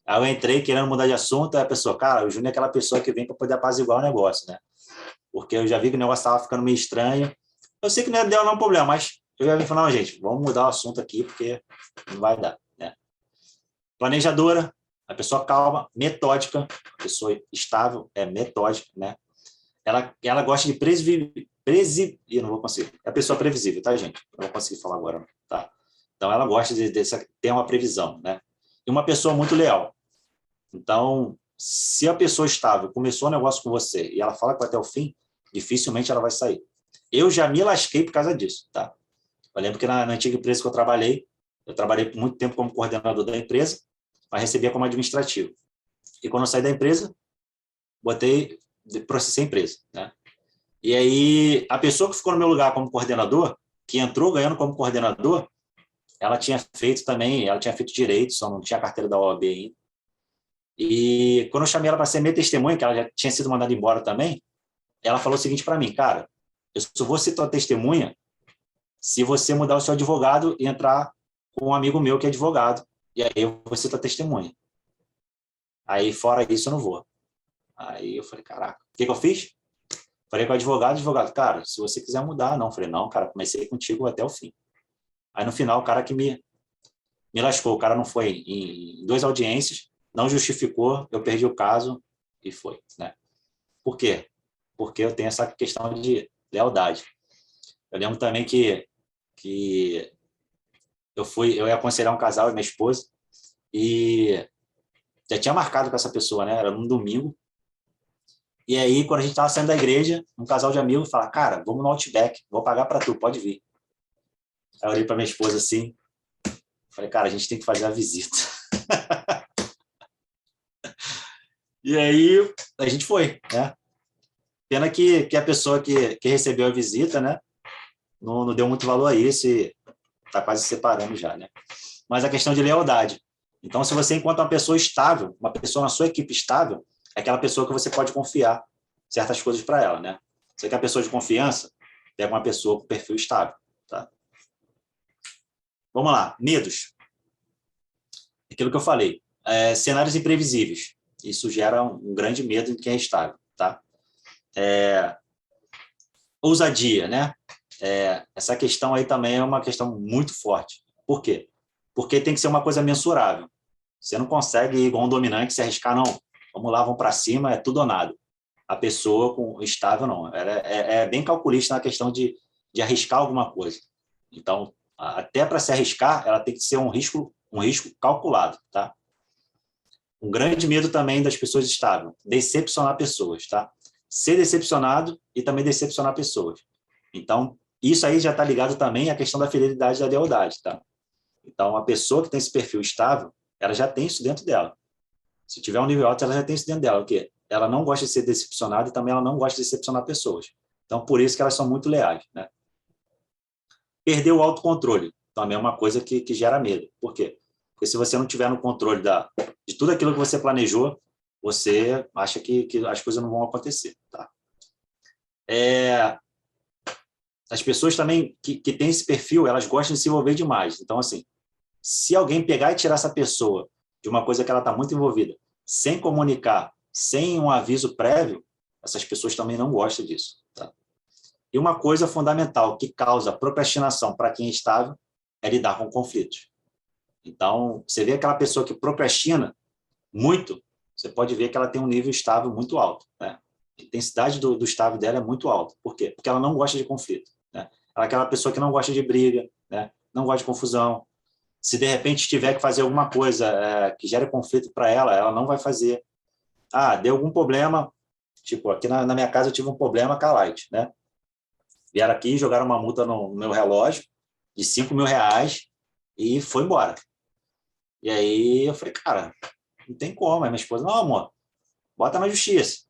Aí eu entrei querendo mudar de assunto, aí a pessoa, cara, o Júnior é aquela pessoa que vem para poder apaziguar o negócio, né? Porque eu já vi que o negócio estava ficando meio estranho. Eu sei que não deu nenhum problema, mas eu já vim falar, não, gente, vamos mudar o assunto aqui, porque não vai dar, né? Planejadora, a pessoa calma, metódica, a pessoa estável, metódica, né? Ela gosta de eu não vou conseguir. É a pessoa previsível, tá, gente? Eu não vou conseguir falar agora, tá? Então, ela gosta de ter uma previsão, né? E uma pessoa muito leal. Então, se a pessoa estável começou um negócio com você e ela fala que vai até o fim, dificilmente ela vai sair. Eu já me lasquei por causa disso, tá? Eu lembro que na antiga empresa que eu trabalhei por muito tempo como coordenador da empresa, mas recebia como administrativo. E quando eu saí da empresa, processei a empresa, né? E aí, a pessoa que ficou no meu lugar como coordenador, que entrou ganhando como coordenador, ela tinha feito direito, só não tinha a carteira da OAB ainda. E quando eu chamei ela para ser minha testemunha, que ela já tinha sido mandada embora também, ela falou o seguinte para mim, cara, eu só vou ser tua testemunha se você mudar o seu advogado e entrar com um amigo meu que é advogado, e aí eu vou ser tua testemunha. Aí, fora isso, eu não vou. Aí eu falei, caraca, o que eu fiz? Falei com o advogado, cara, se você quiser mudar, não. Falei, não, cara, comecei contigo até o fim. Aí, no final, o cara que me lascou, o cara não foi em 2 audiências, não justificou, eu perdi o caso e foi, né? Por quê? Porque eu tenho essa questão de lealdade. Eu lembro também que eu ia aconselhar um casal, minha esposa, e já tinha marcado com essa pessoa, né? Era num domingo. E aí, quando a gente estava saindo da igreja, um casal de amigos fala, cara, vamos no Outback, vou pagar para tu, pode vir. Aí eu olhei para minha esposa assim, Falei, cara, a gente tem que fazer a visita. E aí a gente foi, né? Pena que a pessoa que recebeu a visita, né, não deu muito valor a isso e está quase se separando já, né? Mas a questão de lealdade. Então, se você encontra uma pessoa estável, uma pessoa na sua equipe estável, é aquela pessoa que você pode confiar certas coisas para ela, né? Você quer pessoa de confiança, pega uma pessoa com perfil estável, tá? Vamos lá, medos. Aquilo que eu falei, cenários imprevisíveis. Isso gera um grande medo em quem é estável, tá? Ousadia, né? Essa questão aí também é uma questão muito forte. Por quê? Porque tem que ser uma coisa mensurável. Você não consegue ir igual um dominante se arriscar, não. Vamos lá, vamos para cima, é tudo ou nada. A pessoa com estável, não. É bem calculista na questão de arriscar alguma coisa. Então, até para se arriscar, ela tem que ser um risco calculado, tá? Um grande medo também das pessoas estáveis, decepcionar pessoas, tá? Ser decepcionado e também decepcionar pessoas. Então, isso aí já está ligado também à questão da fidelidade e da lealdade, tá? Então, a pessoa que tem esse perfil estável, ela já tem isso dentro dela. Se tiver um nível alto, ela já tem isso dentro dela. O quê? Ela não gosta de ser decepcionada e também ela não gosta de decepcionar pessoas. Então, por isso que elas são muito leais, né? Perder o autocontrole também é uma coisa que gera medo. Por quê? Porque se você não tiver no controle de tudo aquilo que você planejou, você acha que as coisas não vão acontecer, tá? As pessoas também que têm esse perfil, elas gostam de se envolver demais. Então, assim, se alguém pegar e tirar essa pessoa de uma coisa que ela está muito envolvida, sem comunicar, sem um aviso prévio, essas pessoas também não gostam disso, tá? E uma coisa fundamental que causa procrastinação para quem é estável é lidar com conflitos. Então, você vê aquela pessoa que procrastina muito, você pode ver que ela tem um nível estável muito alto, né? A intensidade do estável dela é muito alta. Por quê? Porque ela não gosta de conflito, né? Ela é aquela pessoa que não gosta de briga, né? Não gosta de confusão. Se, de repente, tiver que fazer alguma coisa que gere conflito para ela não vai fazer. Deu algum problema, tipo, aqui na minha casa eu tive um problema com a Light, né? Vieram aqui e jogaram uma multa no meu relógio de R$ 5.000 e foi embora. E aí eu falei, cara, não tem como. Aí minha esposa, não, amor, bota na justiça.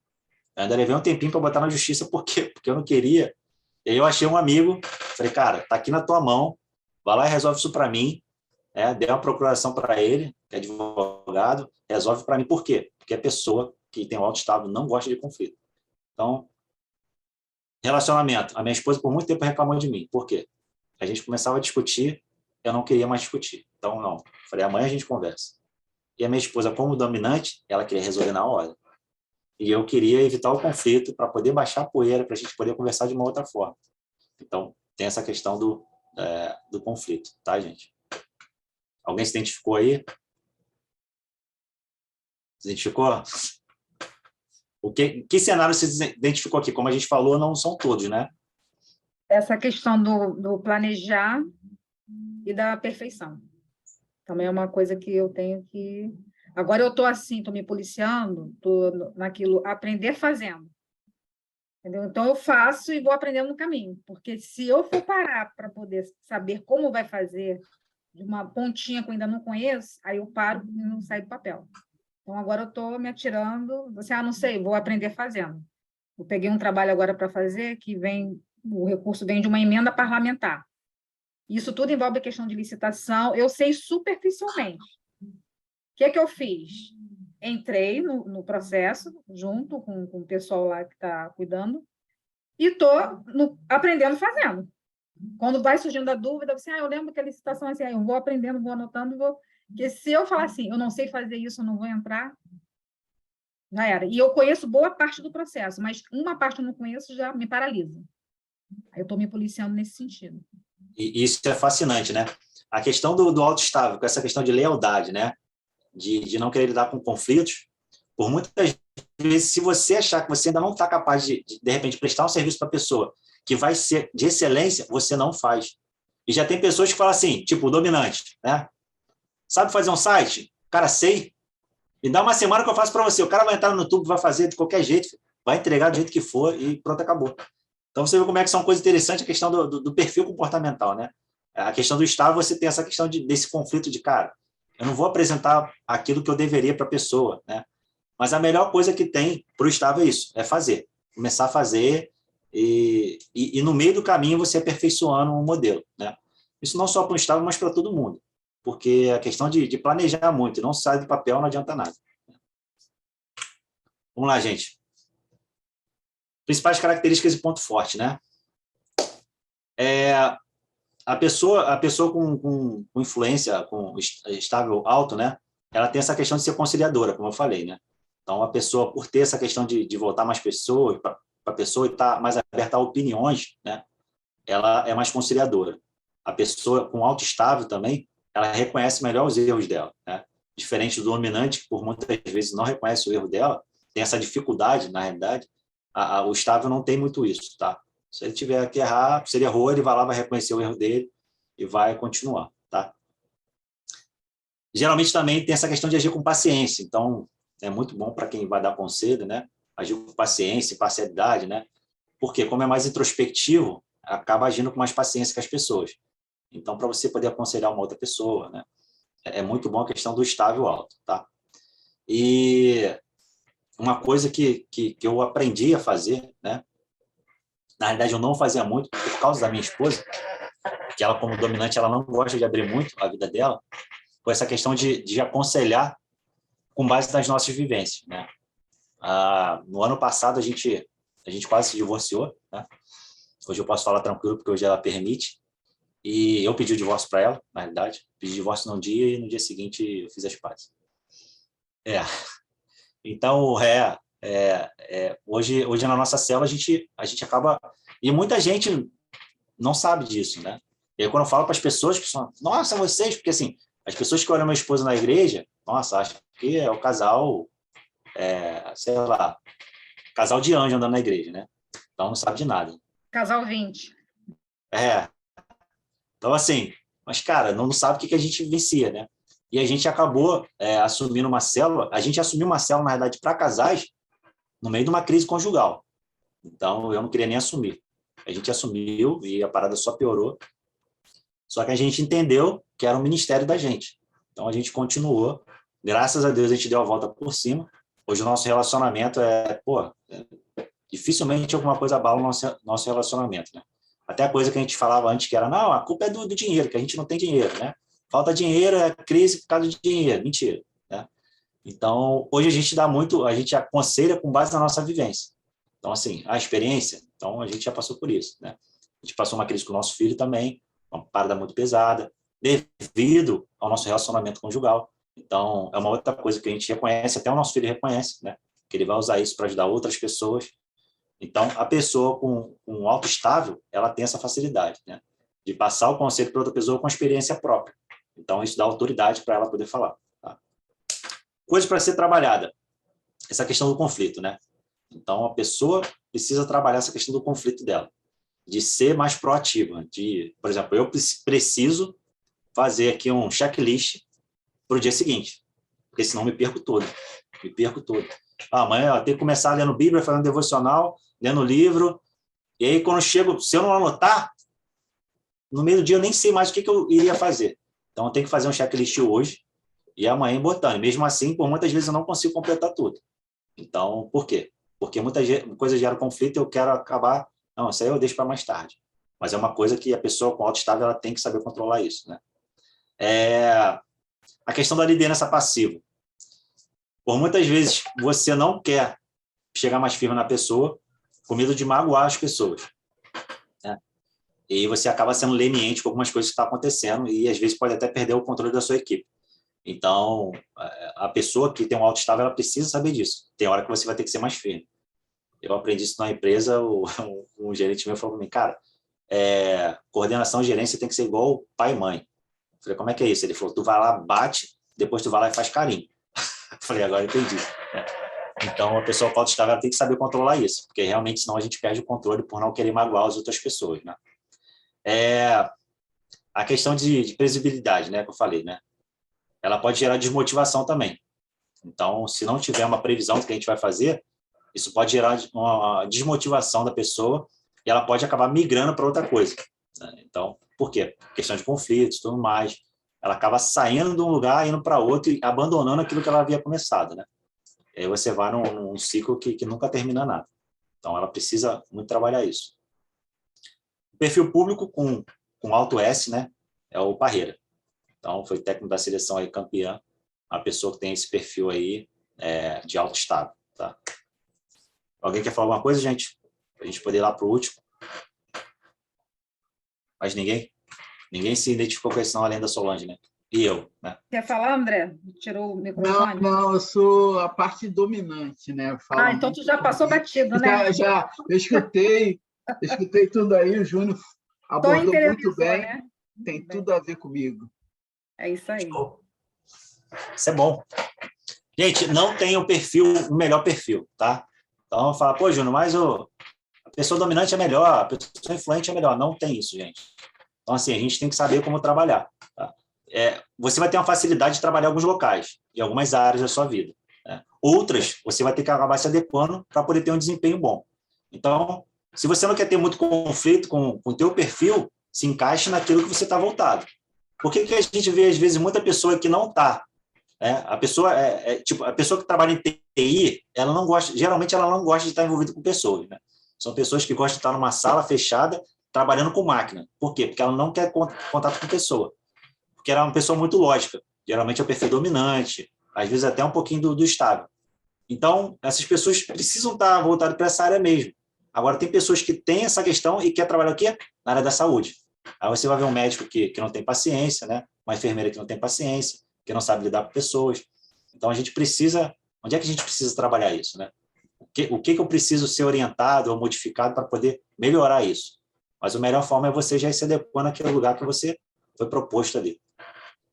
Eu ainda levei um tempinho para botar na justiça, por quê? Porque eu não queria. E aí eu achei um amigo, falei, cara, tá aqui na tua mão, vai lá e resolve isso para mim. Dei uma procuração para ele, que é advogado, resolve para mim. Por quê? Porque a pessoa que tem um alto estável não gosta de conflito. Então, relacionamento. A minha esposa, por muito tempo, reclamou de mim. Por quê? A gente começava a discutir, eu não queria mais discutir. Então, não. Falei, amanhã a gente conversa. E a minha esposa, como dominante, ela queria resolver na hora. E eu queria evitar o conflito para poder baixar a poeira, para a gente poder conversar de uma outra forma. Então, tem essa questão do conflito, tá, gente? Alguém se identificou aí? Se identificou? Que cenário você identificou aqui? Como a gente falou, não são todos, né? Essa questão do planejar e da perfeição. Também é uma coisa que eu tenho que... Agora eu estou assim, estou me policiando, estou naquilo, aprender fazendo. Entendeu? Então, eu faço e vou aprendendo no caminho. Porque se eu for parar para poder saber como vai fazer de uma pontinha que eu ainda não conheço, aí eu paro e não sai do papel. Então, agora eu estou me atirando, não sei, vou aprender fazendo. Eu peguei um trabalho agora para fazer que o recurso vem de uma emenda parlamentar. Isso tudo envolve a questão de licitação, eu sei superficialmente. O que eu fiz? Entrei no processo, junto com o pessoal lá que está cuidando, e estou aprendendo fazendo. Quando vai surgindo a dúvida, você, eu lembro que a licitação é assim, eu vou aprendendo, vou anotando, porque se eu falar assim, eu não sei fazer isso, eu não vou entrar, já era. E eu conheço boa parte do processo, mas uma parte eu não conheço já me paralisa. Aí eu estou me policiando nesse sentido. E isso é fascinante, né? A questão do autoestável, com essa questão de lealdade, né? De não querer lidar com conflitos, por muitas vezes, se você achar que você ainda não está capaz de repente, prestar um serviço para a pessoa que vai ser de excelência, você não faz. E já tem pessoas que falam assim, tipo, o dominante, né? Sabe fazer um site? Cara, sei. Me dá uma semana que eu faço para você. O cara vai entrar no YouTube, vai fazer de qualquer jeito, vai entregar do jeito que for e pronto, acabou. Então, você vê como é que são coisas interessantes a questão do perfil comportamental, né? A questão do estável, você tem essa questão desse conflito de, cara, eu não vou apresentar aquilo que eu deveria para a pessoa, né? Mas a melhor coisa que tem para o estável é isso, é fazer. Começar a fazer e no meio do caminho você aperfeiçoando um modelo, né? Isso não só para o estável, mas para todo mundo. Porque a questão de planejar muito, não sai do papel, não adianta nada. Vamos lá, gente. Principais características e ponto forte, né? A pessoa com influência, com estável alto, né? Ela tem essa questão de ser conciliadora, como eu falei, né? Então, a pessoa, por ter essa questão de voltar mais pessoas para a pessoa e estar mais aberta a opiniões, né? Ela é mais conciliadora. A pessoa com alto estável também, ela reconhece melhor os erros dela, né? Diferente do dominante, que por muitas vezes não reconhece o erro dela, tem essa dificuldade, na realidade, o estável não tem muito isso, tá? Se ele tiver que errar, se ele errou, ele vai lá, vai reconhecer o erro dele e vai continuar, tá? Geralmente também tem essa questão de agir com paciência, então é muito bom para quem vai dar conselho, né? Agir com paciência, parcialidade, né? Porque como é mais introspectivo, acaba agindo com mais paciência com as pessoas. Então, para você poder aconselhar uma outra pessoa, né? É muito bom a questão do estável alto, tá? E uma coisa que eu aprendi a fazer, né? Na realidade, eu não fazia muito por causa da minha esposa, que ela, como dominante, ela não gosta de abrir muito a vida dela, foi essa questão de aconselhar com base nas nossas vivências, né? No ano passado, a gente quase se divorciou, né? Hoje eu posso falar tranquilo, porque hoje ela permite, e eu pedi o divórcio para ela, na realidade. Pedi o divórcio num dia e no dia seguinte eu fiz as pazes. Então, hoje na nossa célula a gente acaba... E muita gente não sabe disso, né? E aí, quando eu falo para as pessoas, nossa, vocês... Porque, assim, as pessoas que olham meu esposo na igreja, nossa, acham que é o casal, sei lá, casal de anjo andando na igreja, né? Então, não sabe de nada. Casal 20. Então, assim, mas, cara, não sabe o que a gente vivencia, né? E a gente acabou assumindo uma célula, a gente assumiu uma célula, na verdade, para casais, no meio de uma crise conjugal. Então, eu não queria nem assumir. A gente assumiu e a parada só piorou. Só que a gente entendeu que era um ministério da gente. Então, a gente continuou. Graças a Deus, a gente deu a volta por cima. Hoje, o nosso relacionamento dificilmente alguma coisa abala o nosso relacionamento, né? Até a coisa que a gente falava antes, que era, não, a culpa é do dinheiro, que a gente não tem dinheiro, né? Falta dinheiro, é crise por causa de dinheiro. Mentira, né? Então, hoje a gente aconselha com base na nossa vivência. Então, assim, a experiência, então a gente já passou por isso, né? A gente passou uma crise com o nosso filho também, uma parada muito pesada, devido ao nosso relacionamento conjugal. Então, é uma outra coisa que a gente reconhece, até o nosso filho reconhece, né? Que ele vai usar isso para ajudar outras pessoas. Então, a pessoa com alto estável, ela tem essa facilidade, né? De passar o conceito para outra pessoa com experiência própria. Então, isso dá autoridade para ela poder falar. Tá? Coisa para ser trabalhada. Essa questão do conflito, né? Então, a pessoa precisa trabalhar essa questão do conflito dela. De ser mais proativa. Por exemplo, eu preciso fazer aqui um checklist para o dia seguinte. Porque senão me perco todo. Amanhã eu tenho que começar lendo Bíblia, fazendo devocional, lendo livro. E aí, quando eu chego, se eu não anotar, no meio do dia eu nem sei mais o que eu iria fazer. Então, eu tenho que fazer um checklist hoje e amanhã botando. Mesmo assim, por muitas vezes eu não consigo completar tudo. Então, por quê? Porque muitas coisas geram conflito e eu quero acabar... Não, isso aí eu deixo para mais tarde. Mas é uma coisa que a pessoa com alto estável ela tem que saber controlar isso, né? A questão da liderança passiva. Por muitas vezes, você não quer chegar mais firme na pessoa com medo de magoar as pessoas, né? E você acaba sendo leniente com algumas coisas que estão acontecendo e, às vezes, pode até perder o controle da sua equipe. Então, a pessoa que tem um alto estável, ela precisa saber disso. Tem hora que você vai ter que ser mais firme. Eu aprendi isso na empresa, um gerente meu falou para mim, cara, coordenação e gerência tem que ser igual pai e mãe. Eu falei, como é que é isso? Ele falou, tu vai lá, bate, depois tu vai lá e faz carinho. Eu falei, agora eu entendi. Então, a pessoa com alto estável ela tem que saber controlar isso, porque realmente senão a gente perde o controle por não querer magoar as outras pessoas, né? A questão de previsibilidade, né, que eu falei, né? Ela pode gerar desmotivação também. Então, se não tiver uma previsão do que a gente vai fazer, isso pode gerar uma desmotivação da pessoa e ela pode acabar migrando para outra coisa, né? Então, Por quê? Questão de conflitos, tudo mais. Ela acaba saindo de um lugar, indo para outro e abandonando aquilo que ela havia começado, né? E aí você vai num ciclo que nunca termina nada. Então, ela precisa muito trabalhar isso. O perfil público com alto S, né? É o Parreira. Então, foi técnico da seleção aí, campeã, uma pessoa que tem esse perfil aí de alto estado, tá? Alguém quer falar alguma coisa, gente? Para a gente poder ir lá para o último. Mas ninguém se identificou com esse não, além da Solange, né? E eu, né? Quer falar, André? Tirou o Não, microfone? não, eu sou a parte dominante, né? Eu falo Então tu muito já passou comigo. batido, né? Eu escutei tudo aí, o Júnior Só abordou muito interiorizou, bem, né? tem Muito bem. tudo a ver comigo. É isso aí. Isso é bom. Gente, não tem o melhor perfil, tá? Então, fala, pô, Júnior, mas a pessoa dominante é melhor, a pessoa influente é melhor. Não tem isso, gente. Então, assim, a gente tem que saber como trabalhar, tá? Você vai ter uma facilidade de trabalhar em alguns locais, em algumas áreas da sua vida, né? Outras, você vai ter que acabar se adequando para poder ter um desempenho bom. Então, se você não quer ter muito conflito com o teu perfil, se encaixe naquilo que você está voltado. Por que a gente vê, às vezes, muita pessoa que não está? A pessoa tipo, a pessoa que trabalha em TI, ela não gosta, geralmente ela não gosta de estar envolvida com pessoas, né? São pessoas que gostam de estar numa sala fechada, trabalhando com máquina. Por quê? Porque ela não quer contato com pessoa. Porque ela é uma pessoa muito lógica. Geralmente é o perfil dominante, às vezes até um pouquinho do estável. Então, essas pessoas precisam estar voltadas para essa área mesmo. Agora, tem pessoas que têm essa questão e quer trabalhar o quê? Na área da saúde. Aí você vai ver um médico que não tem paciência, né? Uma enfermeira que não tem paciência, que não sabe lidar com pessoas. Então, a gente precisa... Onde é que a gente precisa trabalhar isso, né? O que eu preciso ser orientado ou modificado para poder melhorar isso? Mas a melhor forma é você já se adequar naquele lugar que você foi proposto ali.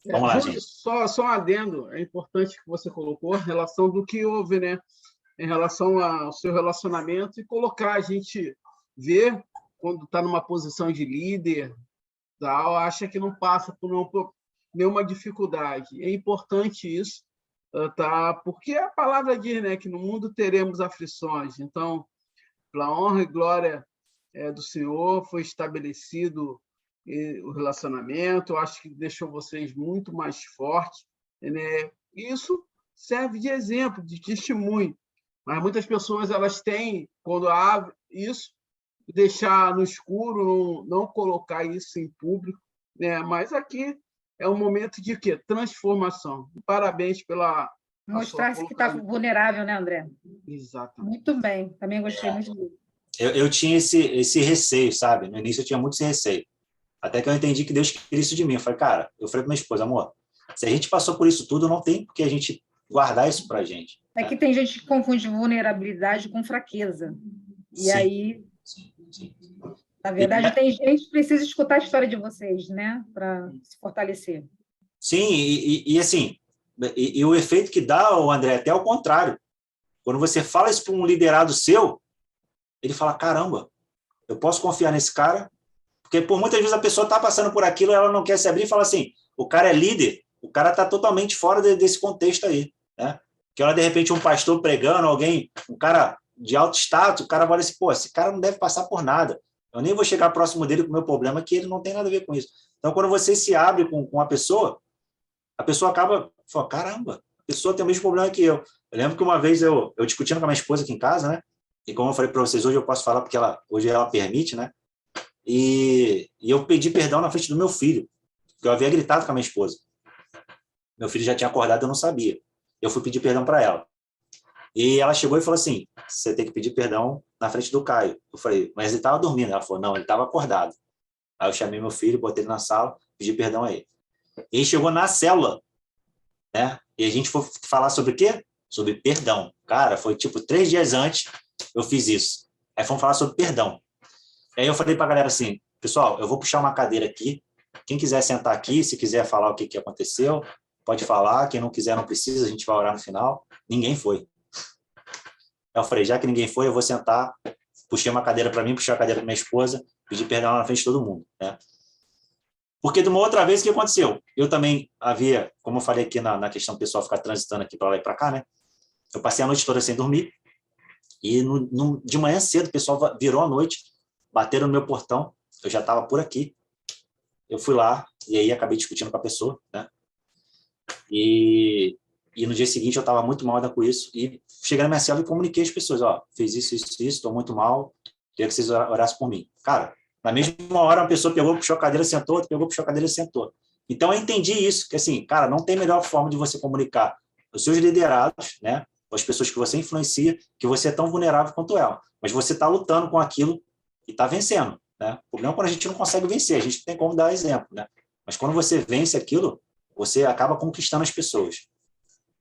Vamos lá, Júlio, gente. só um adendo, é importante que você colocou, em relação do que houve, né? Em relação ao seu relacionamento e colocar a gente ver quando está numa posição de líder, tal, acha que não passa por nenhuma dificuldade. É importante isso, tá? Porque a palavra diz, né, que no mundo teremos aflições. Então, pela honra e glória do Senhor, foi estabelecido o relacionamento. Eu acho que deixou vocês muito mais fortes, né? Isso serve de exemplo, de testemunho. Mas muitas pessoas elas têm, quando há isso, deixar no escuro, não colocar isso em público, né? Mas aqui é um momento de quê? Transformação. Parabéns pela Mostrar-se que está vulnerável, né, André? Exatamente. Muito bem. Também gostei muito disso. Eu tinha esse receio, sabe? No início eu tinha muito esse receio. Até que eu entendi que Deus queria isso de mim. Eu falei, cara, eu falei para minha esposa, amor, se a gente passou por isso tudo, não tem por que a gente guardar isso para a gente. É que tem gente que confunde vulnerabilidade com fraqueza. E Sim, aí, sim. na verdade, tem gente que precisa escutar a história de vocês, né? Para se fortalecer. Sim, e assim, e o efeito que dá, o André, até ao contrário. Quando você fala isso para um liderado seu, ele fala, caramba, eu posso confiar nesse cara? Porque por muitas vezes a pessoa está passando por aquilo, ela não quer se abrir e fala assim, o cara é líder, o cara está totalmente fora desse contexto aí, né? Que hora, de repente, um pastor pregando, um cara de alto status, o cara vai assim, pô, esse cara não deve passar por nada. Eu nem vou chegar próximo dele com o meu problema, que ele não tem nada a ver com isso. Então, quando você se abre com a pessoa acaba falando, caramba, a pessoa tem o mesmo problema que eu. Eu lembro que uma vez eu discutindo com a minha esposa aqui em casa, né? E como eu falei para vocês, hoje eu posso falar porque hoje ela permite, né? E eu pedi perdão na frente do meu filho, porque eu havia gritado com a minha esposa. Meu filho já tinha acordado, eu não sabia. Eu fui pedir perdão para ela. E ela chegou e falou assim, você tem que pedir perdão na frente do Caio. Eu falei, mas ele estava dormindo. Ela falou, não, ele estava acordado. Aí eu chamei meu filho, botei ele na sala, pedi perdão a ele. E ele chegou na célula, né? E a gente foi falar sobre o quê? Sobre perdão. Cara, foi tipo 3 dias antes eu fiz isso. Aí fomos falar sobre perdão. Aí eu falei para a galera assim, pessoal, eu vou puxar uma cadeira aqui, quem quiser sentar aqui, se quiser falar o que aconteceu, pode falar, quem não quiser não precisa, a gente vai orar no final. Ninguém foi. Aí eu falei, já que ninguém foi, eu vou sentar, puxei uma cadeira para mim, puxei a cadeira para minha esposa, pedi perdão na frente de todo mundo, né? Porque de uma outra vez, o que aconteceu? Eu também havia, como eu falei aqui na questão do pessoal ficar transitando aqui para lá e para cá, né? Eu passei a noite toda sem dormir, e de manhã cedo o pessoal virou à noite, bateram no meu portão, eu já estava por aqui. eu fui lá e aí acabei discutindo com a pessoa, né? E no dia seguinte eu estava muito mal ainda com isso e cheguei na minha célula e comuniquei às pessoas, ó, fiz isso, estou muito mal, queria que vocês orassem por mim. Cara, na mesma hora uma pessoa pegou, puxou a cadeira, sentou, outra pegou, puxou a cadeira e sentou. Então eu entendi isso, que assim, cara, não tem melhor forma de você comunicar os seus liderados, né, as pessoas que você influencia, que você é tão vulnerável quanto ela, mas você está lutando com aquilo e está vencendo, né? O problema é quando a gente não consegue vencer, a gente tem como dar exemplo, né? Mas quando você vence aquilo, você acaba conquistando as pessoas.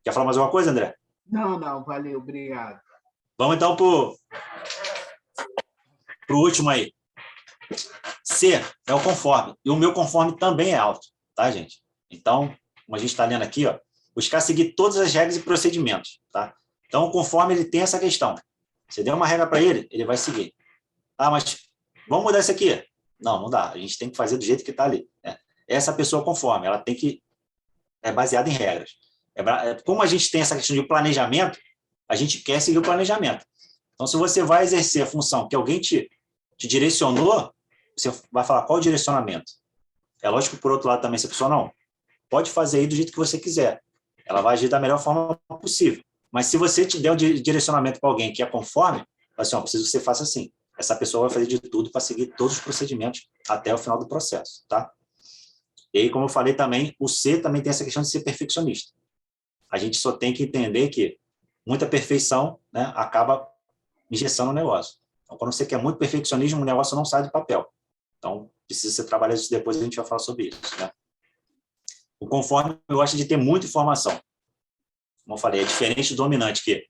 Quer falar mais alguma coisa, André? Não, valeu, obrigado. Vamos então para o último aí. C é o conforme. E o meu conforme também é alto, tá, gente? Então, como a gente está lendo aqui, ó, buscar seguir todas as regras e procedimentos, tá? Então, o conforme ele tem essa questão. Você deu uma regra para ele, ele vai seguir. Ah, mas vamos mudar isso aqui? Não dá. A gente tem que fazer do jeito que está ali, né? Essa pessoa conforme, ela tem que... É baseada em regras. Como a gente tem essa questão de planejamento, a gente quer seguir o planejamento. Então, se você vai exercer a função que alguém te direcionou, você vai falar qual o direcionamento. É lógico que, por outro lado, também, se a pessoa não pode fazer aí do jeito que você quiser. Ela vai agir da melhor forma possível. Mas se você te der um direcionamento para alguém que é conforme, fala assim, ó, preciso que você faça assim. Essa pessoa vai fazer de tudo para seguir todos os procedimentos até o final do processo, tá? E aí, como eu falei também, o C também tem essa questão de ser perfeccionista. A gente só tem que entender que muita perfeição, né, acaba engessando o negócio. Então, quando você quer muito perfeccionismo, o negócio não sai do papel. Então, precisa ser trabalhado isso depois, a gente vai falar sobre isso, né? O conforme, eu gosto de ter muita informação. Como eu falei, é diferente do dominante, que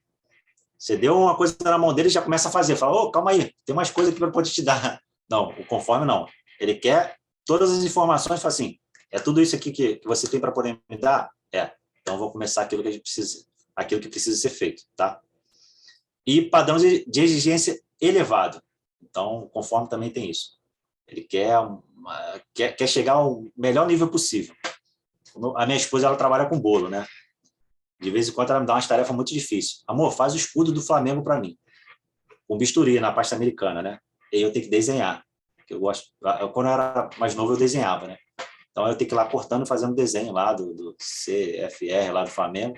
você deu uma coisa na mão dele e já começa a fazer. Fala, calma aí, tem mais coisa aqui para poder te dar. Não, o conforme não. Ele quer todas as informações, fala assim, é tudo isso aqui que você tem para poder me dar? Então, vou começar aquilo que a gente precisa, aquilo que precisa ser feito, tá? E padrão de exigência elevado. Então, conforme também tem isso. Ele quer chegar ao melhor nível possível. A minha esposa, ela trabalha com bolo, né? De vez em quando ela me dá umas tarefas muito difíceis. Amor, faz o escudo do Flamengo para mim. Com bisturi na pasta americana, né? E eu tenho que desenhar. Que eu gosto. Quando eu era mais novo, eu desenhava, né? Então, eu tenho que ir lá cortando e fazendo desenho lá do CFR, lá do Flamengo.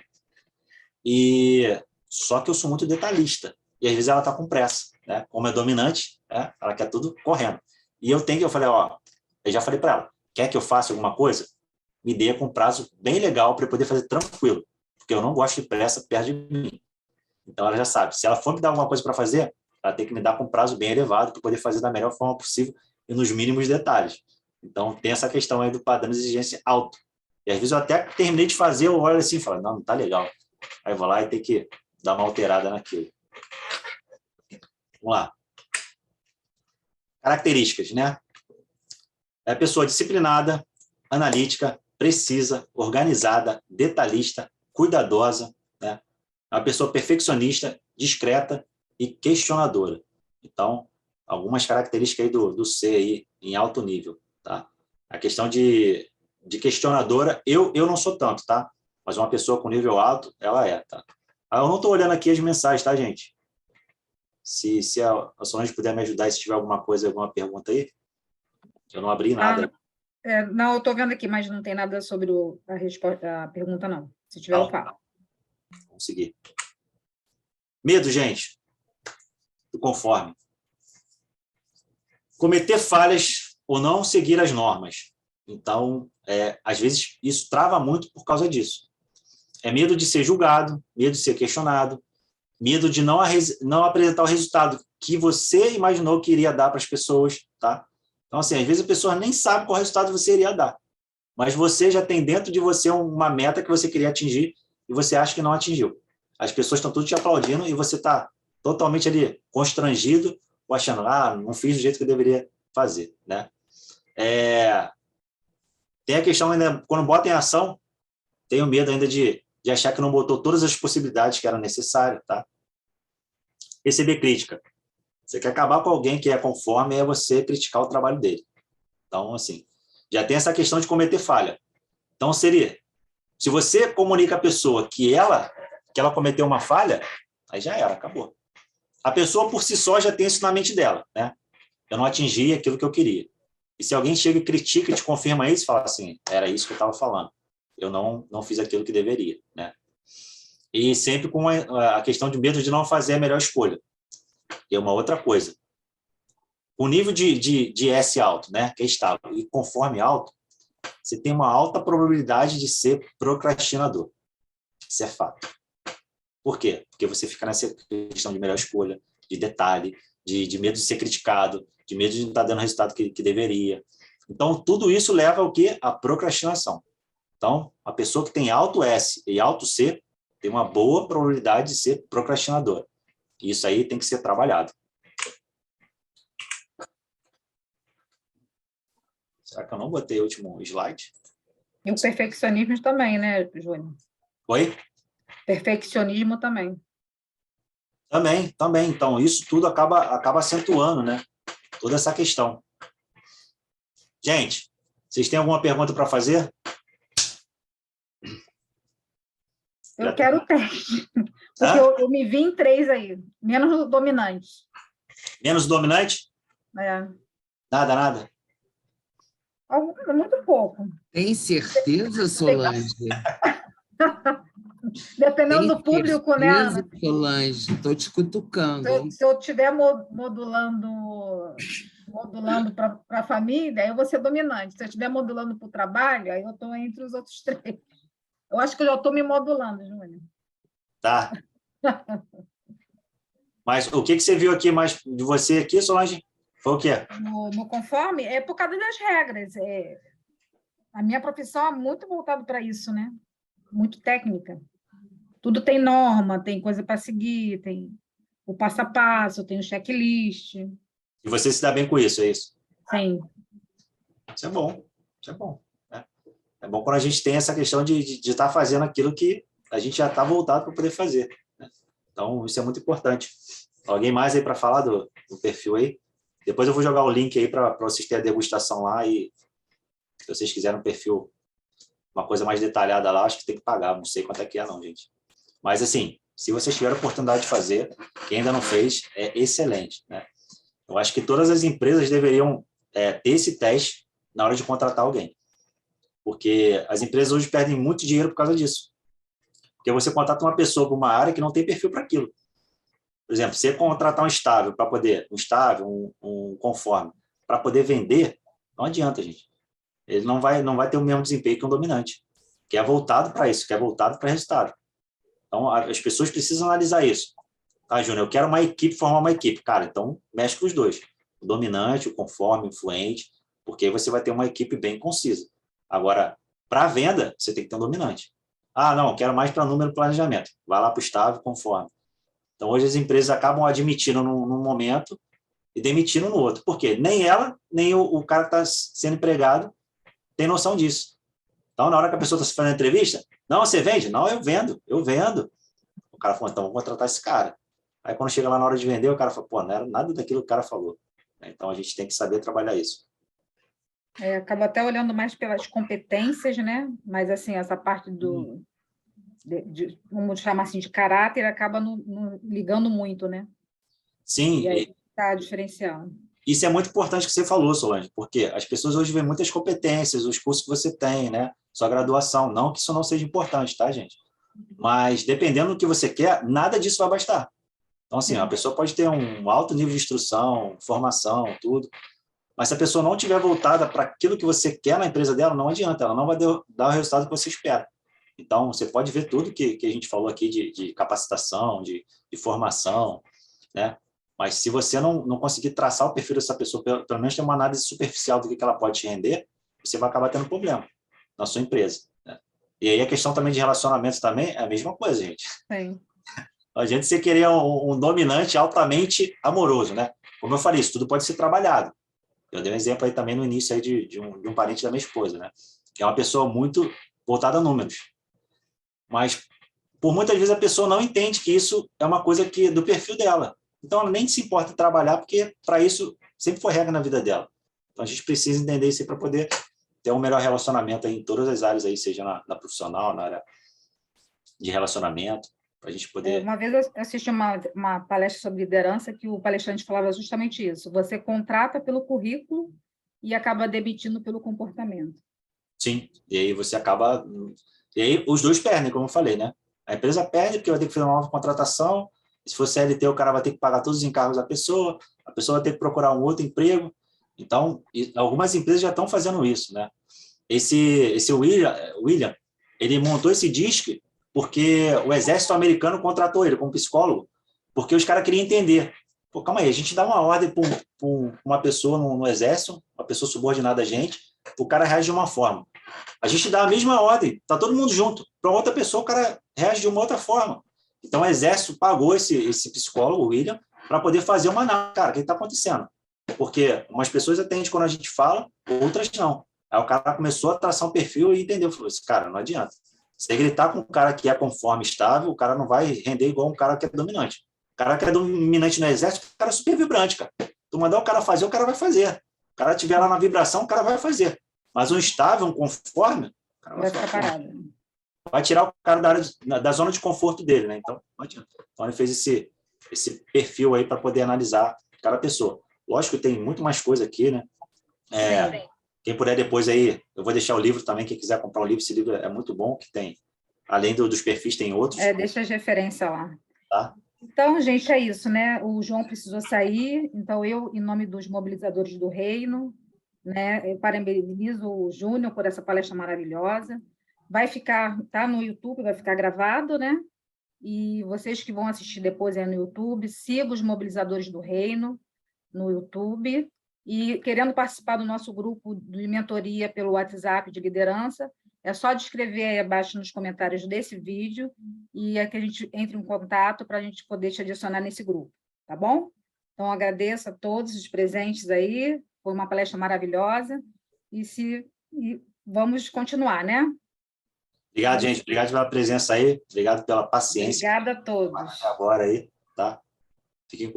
Só que eu sou muito detalhista. E, às vezes, ela está com pressa, né? Como é dominante, né? Ela quer tudo correndo. E eu falei, ó, eu já falei para ela, quer que eu faça alguma coisa? Me dê com um prazo bem legal para eu poder fazer tranquilo. Porque eu não gosto de pressa perto de mim. Então, ela já sabe. Se ela for me dar alguma coisa para fazer, ela tem que me dar com um prazo bem elevado para poder fazer da melhor forma possível e nos mínimos detalhes. Então, tem essa questão aí do padrão de exigência alto. E, às vezes, eu até terminei de fazer, eu olho assim e falo, não tá legal. Aí eu vou lá e tenho que dar uma alterada naquilo. Vamos lá. Características, né? É a pessoa disciplinada, analítica, precisa, organizada, detalhista, cuidadosa, né? É uma pessoa perfeccionista, discreta e questionadora. Então, algumas características aí do C aí, em alto nível, tá? A questão de questionadora, eu não sou tanto, tá? Mas uma pessoa com nível alto, ela é, tá? Eu não estou olhando aqui as mensagens, tá, gente? Se a Solange puder me ajudar, se tiver alguma coisa, alguma pergunta aí, eu não abri nada. Não, eu estou vendo aqui, mas não tem nada sobre a resposta, a pergunta, não. Se tiver, eu falo. Vamos seguir. Medo, gente, do conforme. Cometer falhas ou não seguir as normas. Então, às vezes, isso trava muito por causa disso. É medo de ser julgado, medo de ser questionado, medo de não apresentar o resultado que você imaginou que iria dar para as pessoas, tá? Então, assim, às vezes a pessoa nem sabe qual resultado você iria dar, mas você já tem dentro de você uma meta que você queria atingir e você acha que não atingiu. As pessoas estão tudo te aplaudindo e você está totalmente ali constrangido ou achando, não fiz do jeito que eu deveria fazer, né? Tem a questão ainda, quando bota em ação, tenho medo ainda de achar que não botou todas as possibilidades que eram necessárias, tá? Receber crítica. Você quer acabar com alguém que é conforme, é você criticar o trabalho dele. Então, assim, já tem essa questão de cometer falha. Então, se você comunica a pessoa que ela cometeu uma falha, aí já era, acabou. A pessoa, por si só, já tem isso na mente dela, né? Eu não atingi aquilo que eu queria. E se alguém chega e critica e te confirma isso, fala assim, era isso que eu estava falando. Eu não fiz aquilo que deveria, né? E sempre com a questão de medo de não fazer a melhor escolha. E é uma outra coisa. O nível de S alto, né, que é estável, e conforme alto, você tem uma alta probabilidade de ser procrastinador. Isso é fato. Por quê? Porque você fica nessa questão de melhor escolha, de detalhe, de medo de ser criticado, de medo de não estar dando o resultado que deveria. Então, tudo isso leva ao quê? A procrastinação. Então, a pessoa que tem alto S e alto C tem uma boa probabilidade de ser procrastinadora. E isso aí tem que ser trabalhado. Será que eu não botei o último slide? E o perfeccionismo também, né, Júnior? Oi? Perfeccionismo também. Também. Então, isso tudo acaba acentuando, né? Toda essa questão. Gente, vocês têm alguma pergunta para fazer? Eu quero o teste. Porque eu me vi em 3 aí. Menos o dominante. Menos dominante? É. Nada. Muito pouco. Tem certeza, Solange? Dependendo do Tem público, né, certeza, Ana? Solange? Estou te cutucando, hein? Se eu estiver modulando para a família, aí eu vou ser dominante. Se eu estiver modulando para o trabalho, aí eu estou entre os outros 3. Eu acho que eu já estou me modulando, Júnior. Tá. Mas o que você viu aqui mais de você aqui, Solange? Foi o quê? No conforme, é por causa das regras. A minha profissão é muito voltada para isso, né? Muito técnica. Tudo tem norma, tem coisa para seguir, tem o passo a passo, tem o checklist. E você se dá bem com isso, é isso? Sim. Isso é bom. Né? É bom quando a gente tem essa questão de estar fazendo aquilo que a gente já está voltado para poder fazer. Né? Então, isso é muito importante. Alguém mais aí para falar do perfil aí? Depois eu vou jogar o link aí para vocês terem a degustação lá e se vocês quiserem um perfil, uma coisa mais detalhada lá, acho que tem que pagar. Não sei quanto é que é não, gente. Mas, assim, se vocês tiverem a oportunidade de fazer, quem ainda não fez, é excelente. Né? Eu acho que todas as empresas deveriam ter esse teste na hora de contratar alguém. Porque as empresas hoje perdem muito dinheiro por causa disso. Porque você contrata uma pessoa para uma área que não tem perfil para aquilo. Por exemplo, você contratar um estável para poder, um conforme, para poder vender, não adianta, gente. Ele não vai ter o mesmo desempenho que um dominante, que é voltado para isso, que é voltado para resultado. Então, as pessoas precisam analisar isso. Tá, Júnior, eu quero uma equipe, formar uma equipe. Cara, então, mexe com os dois. O dominante, o conforme, o influente, porque aí você vai ter uma equipe bem concisa. Agora, para venda, você tem que ter um dominante. Ah, não, quero mais para número e planejamento. Vai lá para o estável, conforme. Então, hoje as empresas acabam admitindo num momento e demitindo no outro. Por quê? Nem ela, nem o cara que está sendo empregado tem noção disso. Então, na hora que a pessoa está se fazendo entrevista, não, você vende? Não, eu vendo. O cara falou, então, vou contratar esse cara. Aí, quando chega lá na hora de vender, o cara fala, pô, não era nada daquilo que o cara falou. Então, a gente tem que saber trabalhar isso. Acaba até olhando mais pelas competências, né? Mas, assim, essa parte vamos chamar assim, de caráter, acaba não ligando muito, né? Sim. E aí está diferencial. Isso é muito importante que você falou, Solange, porque as pessoas hoje veem muitas competências, os cursos que você tem, né? Sua graduação. Não que isso não seja importante, tá, gente? Mas, dependendo do que você quer, nada disso vai bastar. Então, assim, a pessoa pode ter um alto nível de instrução, formação, tudo, mas se a pessoa não estiver voltada para aquilo que você quer na empresa dela, não adianta, ela não vai dar o resultado que você espera. Então, você pode ver tudo que a gente falou aqui de capacitação, de formação, né? Mas se você não conseguir traçar o perfil dessa pessoa, pelo menos ter uma análise superficial do que ela pode te render, você vai acabar tendo problema na sua empresa. Né? E aí a questão também de relacionamentos também é a mesma coisa, gente. Sim. A gente se querer um dominante altamente amoroso, né? Como eu falei, isso tudo pode ser trabalhado. Eu dei um exemplo aí também no início aí de um parente da minha esposa, né? Que é uma pessoa muito voltada a números. Mas, por muitas vezes, a pessoa não entende que isso é uma coisa do perfil dela. Então, ela nem se importa em trabalhar, porque, para isso, sempre foi regra na vida dela. Então, a gente precisa entender isso para poder ter um melhor relacionamento aí em todas as áreas, aí, seja na profissional, na área de relacionamento, para a gente poder... Uma vez eu assisti uma palestra sobre liderança que o palestrante falava justamente isso. Você contrata pelo currículo e acaba demitindo pelo comportamento. Sim, e aí você acaba... E aí os dois perdem, como eu falei, né? A empresa perde porque vai ter que fazer uma nova contratação, se for CLT, o cara vai ter que pagar todos os encargos da pessoa, a pessoa vai ter que procurar um outro emprego. Então, algumas empresas já estão fazendo isso, né? Esse William, ele montou esse DISC porque o exército americano contratou ele como psicólogo, porque os caras queriam entender. Pô, calma aí, a gente dá uma ordem para uma pessoa no exército, uma pessoa subordinada a gente, o cara reage de uma forma. A gente dá a mesma ordem, tá todo mundo junto. Para outra pessoa, o cara reage de uma outra forma. Então, o exército pagou esse psicólogo, o William, para poder fazer uma análise. Cara, o que está acontecendo? Porque umas pessoas atendem quando a gente fala, outras não. Aí o cara começou a traçar um perfil e entendeu. Falou assim, cara, não adianta. Você gritar com um cara que é conforme estável, o cara não vai render igual um cara que é dominante. O cara que é dominante no exército, o cara é super vibrante, cara. Tu mandar o cara fazer, o cara vai fazer. O cara estiver lá na vibração, o cara vai fazer. Mas um estável, um conforme, o cara Vai ficar parado. vai tirar o cara da zona de conforto dele, né? Então, não adianta. Então, ele fez esse perfil aí para poder analisar cada pessoa. Lógico que tem muito mais coisa aqui, né? Quem puder depois aí, eu vou deixar o livro também, quem quiser comprar o livro, esse livro é muito bom, que tem, além dos perfis, tem outros. Deixa as referências lá. Tá? Então, gente, é isso, né? O João precisou sair, então eu, em nome dos mobilizadores do reino, né, eu parabenizo o Júnior por essa palestra maravilhosa. Vai ficar, tá no YouTube, vai ficar gravado, né? E vocês que vão assistir depois aí no YouTube, sigam os mobilizadores do reino no YouTube. E querendo participar do nosso grupo de mentoria pelo WhatsApp de liderança, é só descrever aí abaixo nos comentários desse vídeo e é que a gente entre em contato para a gente poder te adicionar nesse grupo, tá bom? Então, agradeço a todos os presentes aí, foi uma palestra maravilhosa e vamos continuar, né? Obrigado, gente. Obrigado pela presença aí. Obrigado pela paciência. Obrigada a todos. Agora aí, tá? Fiquem com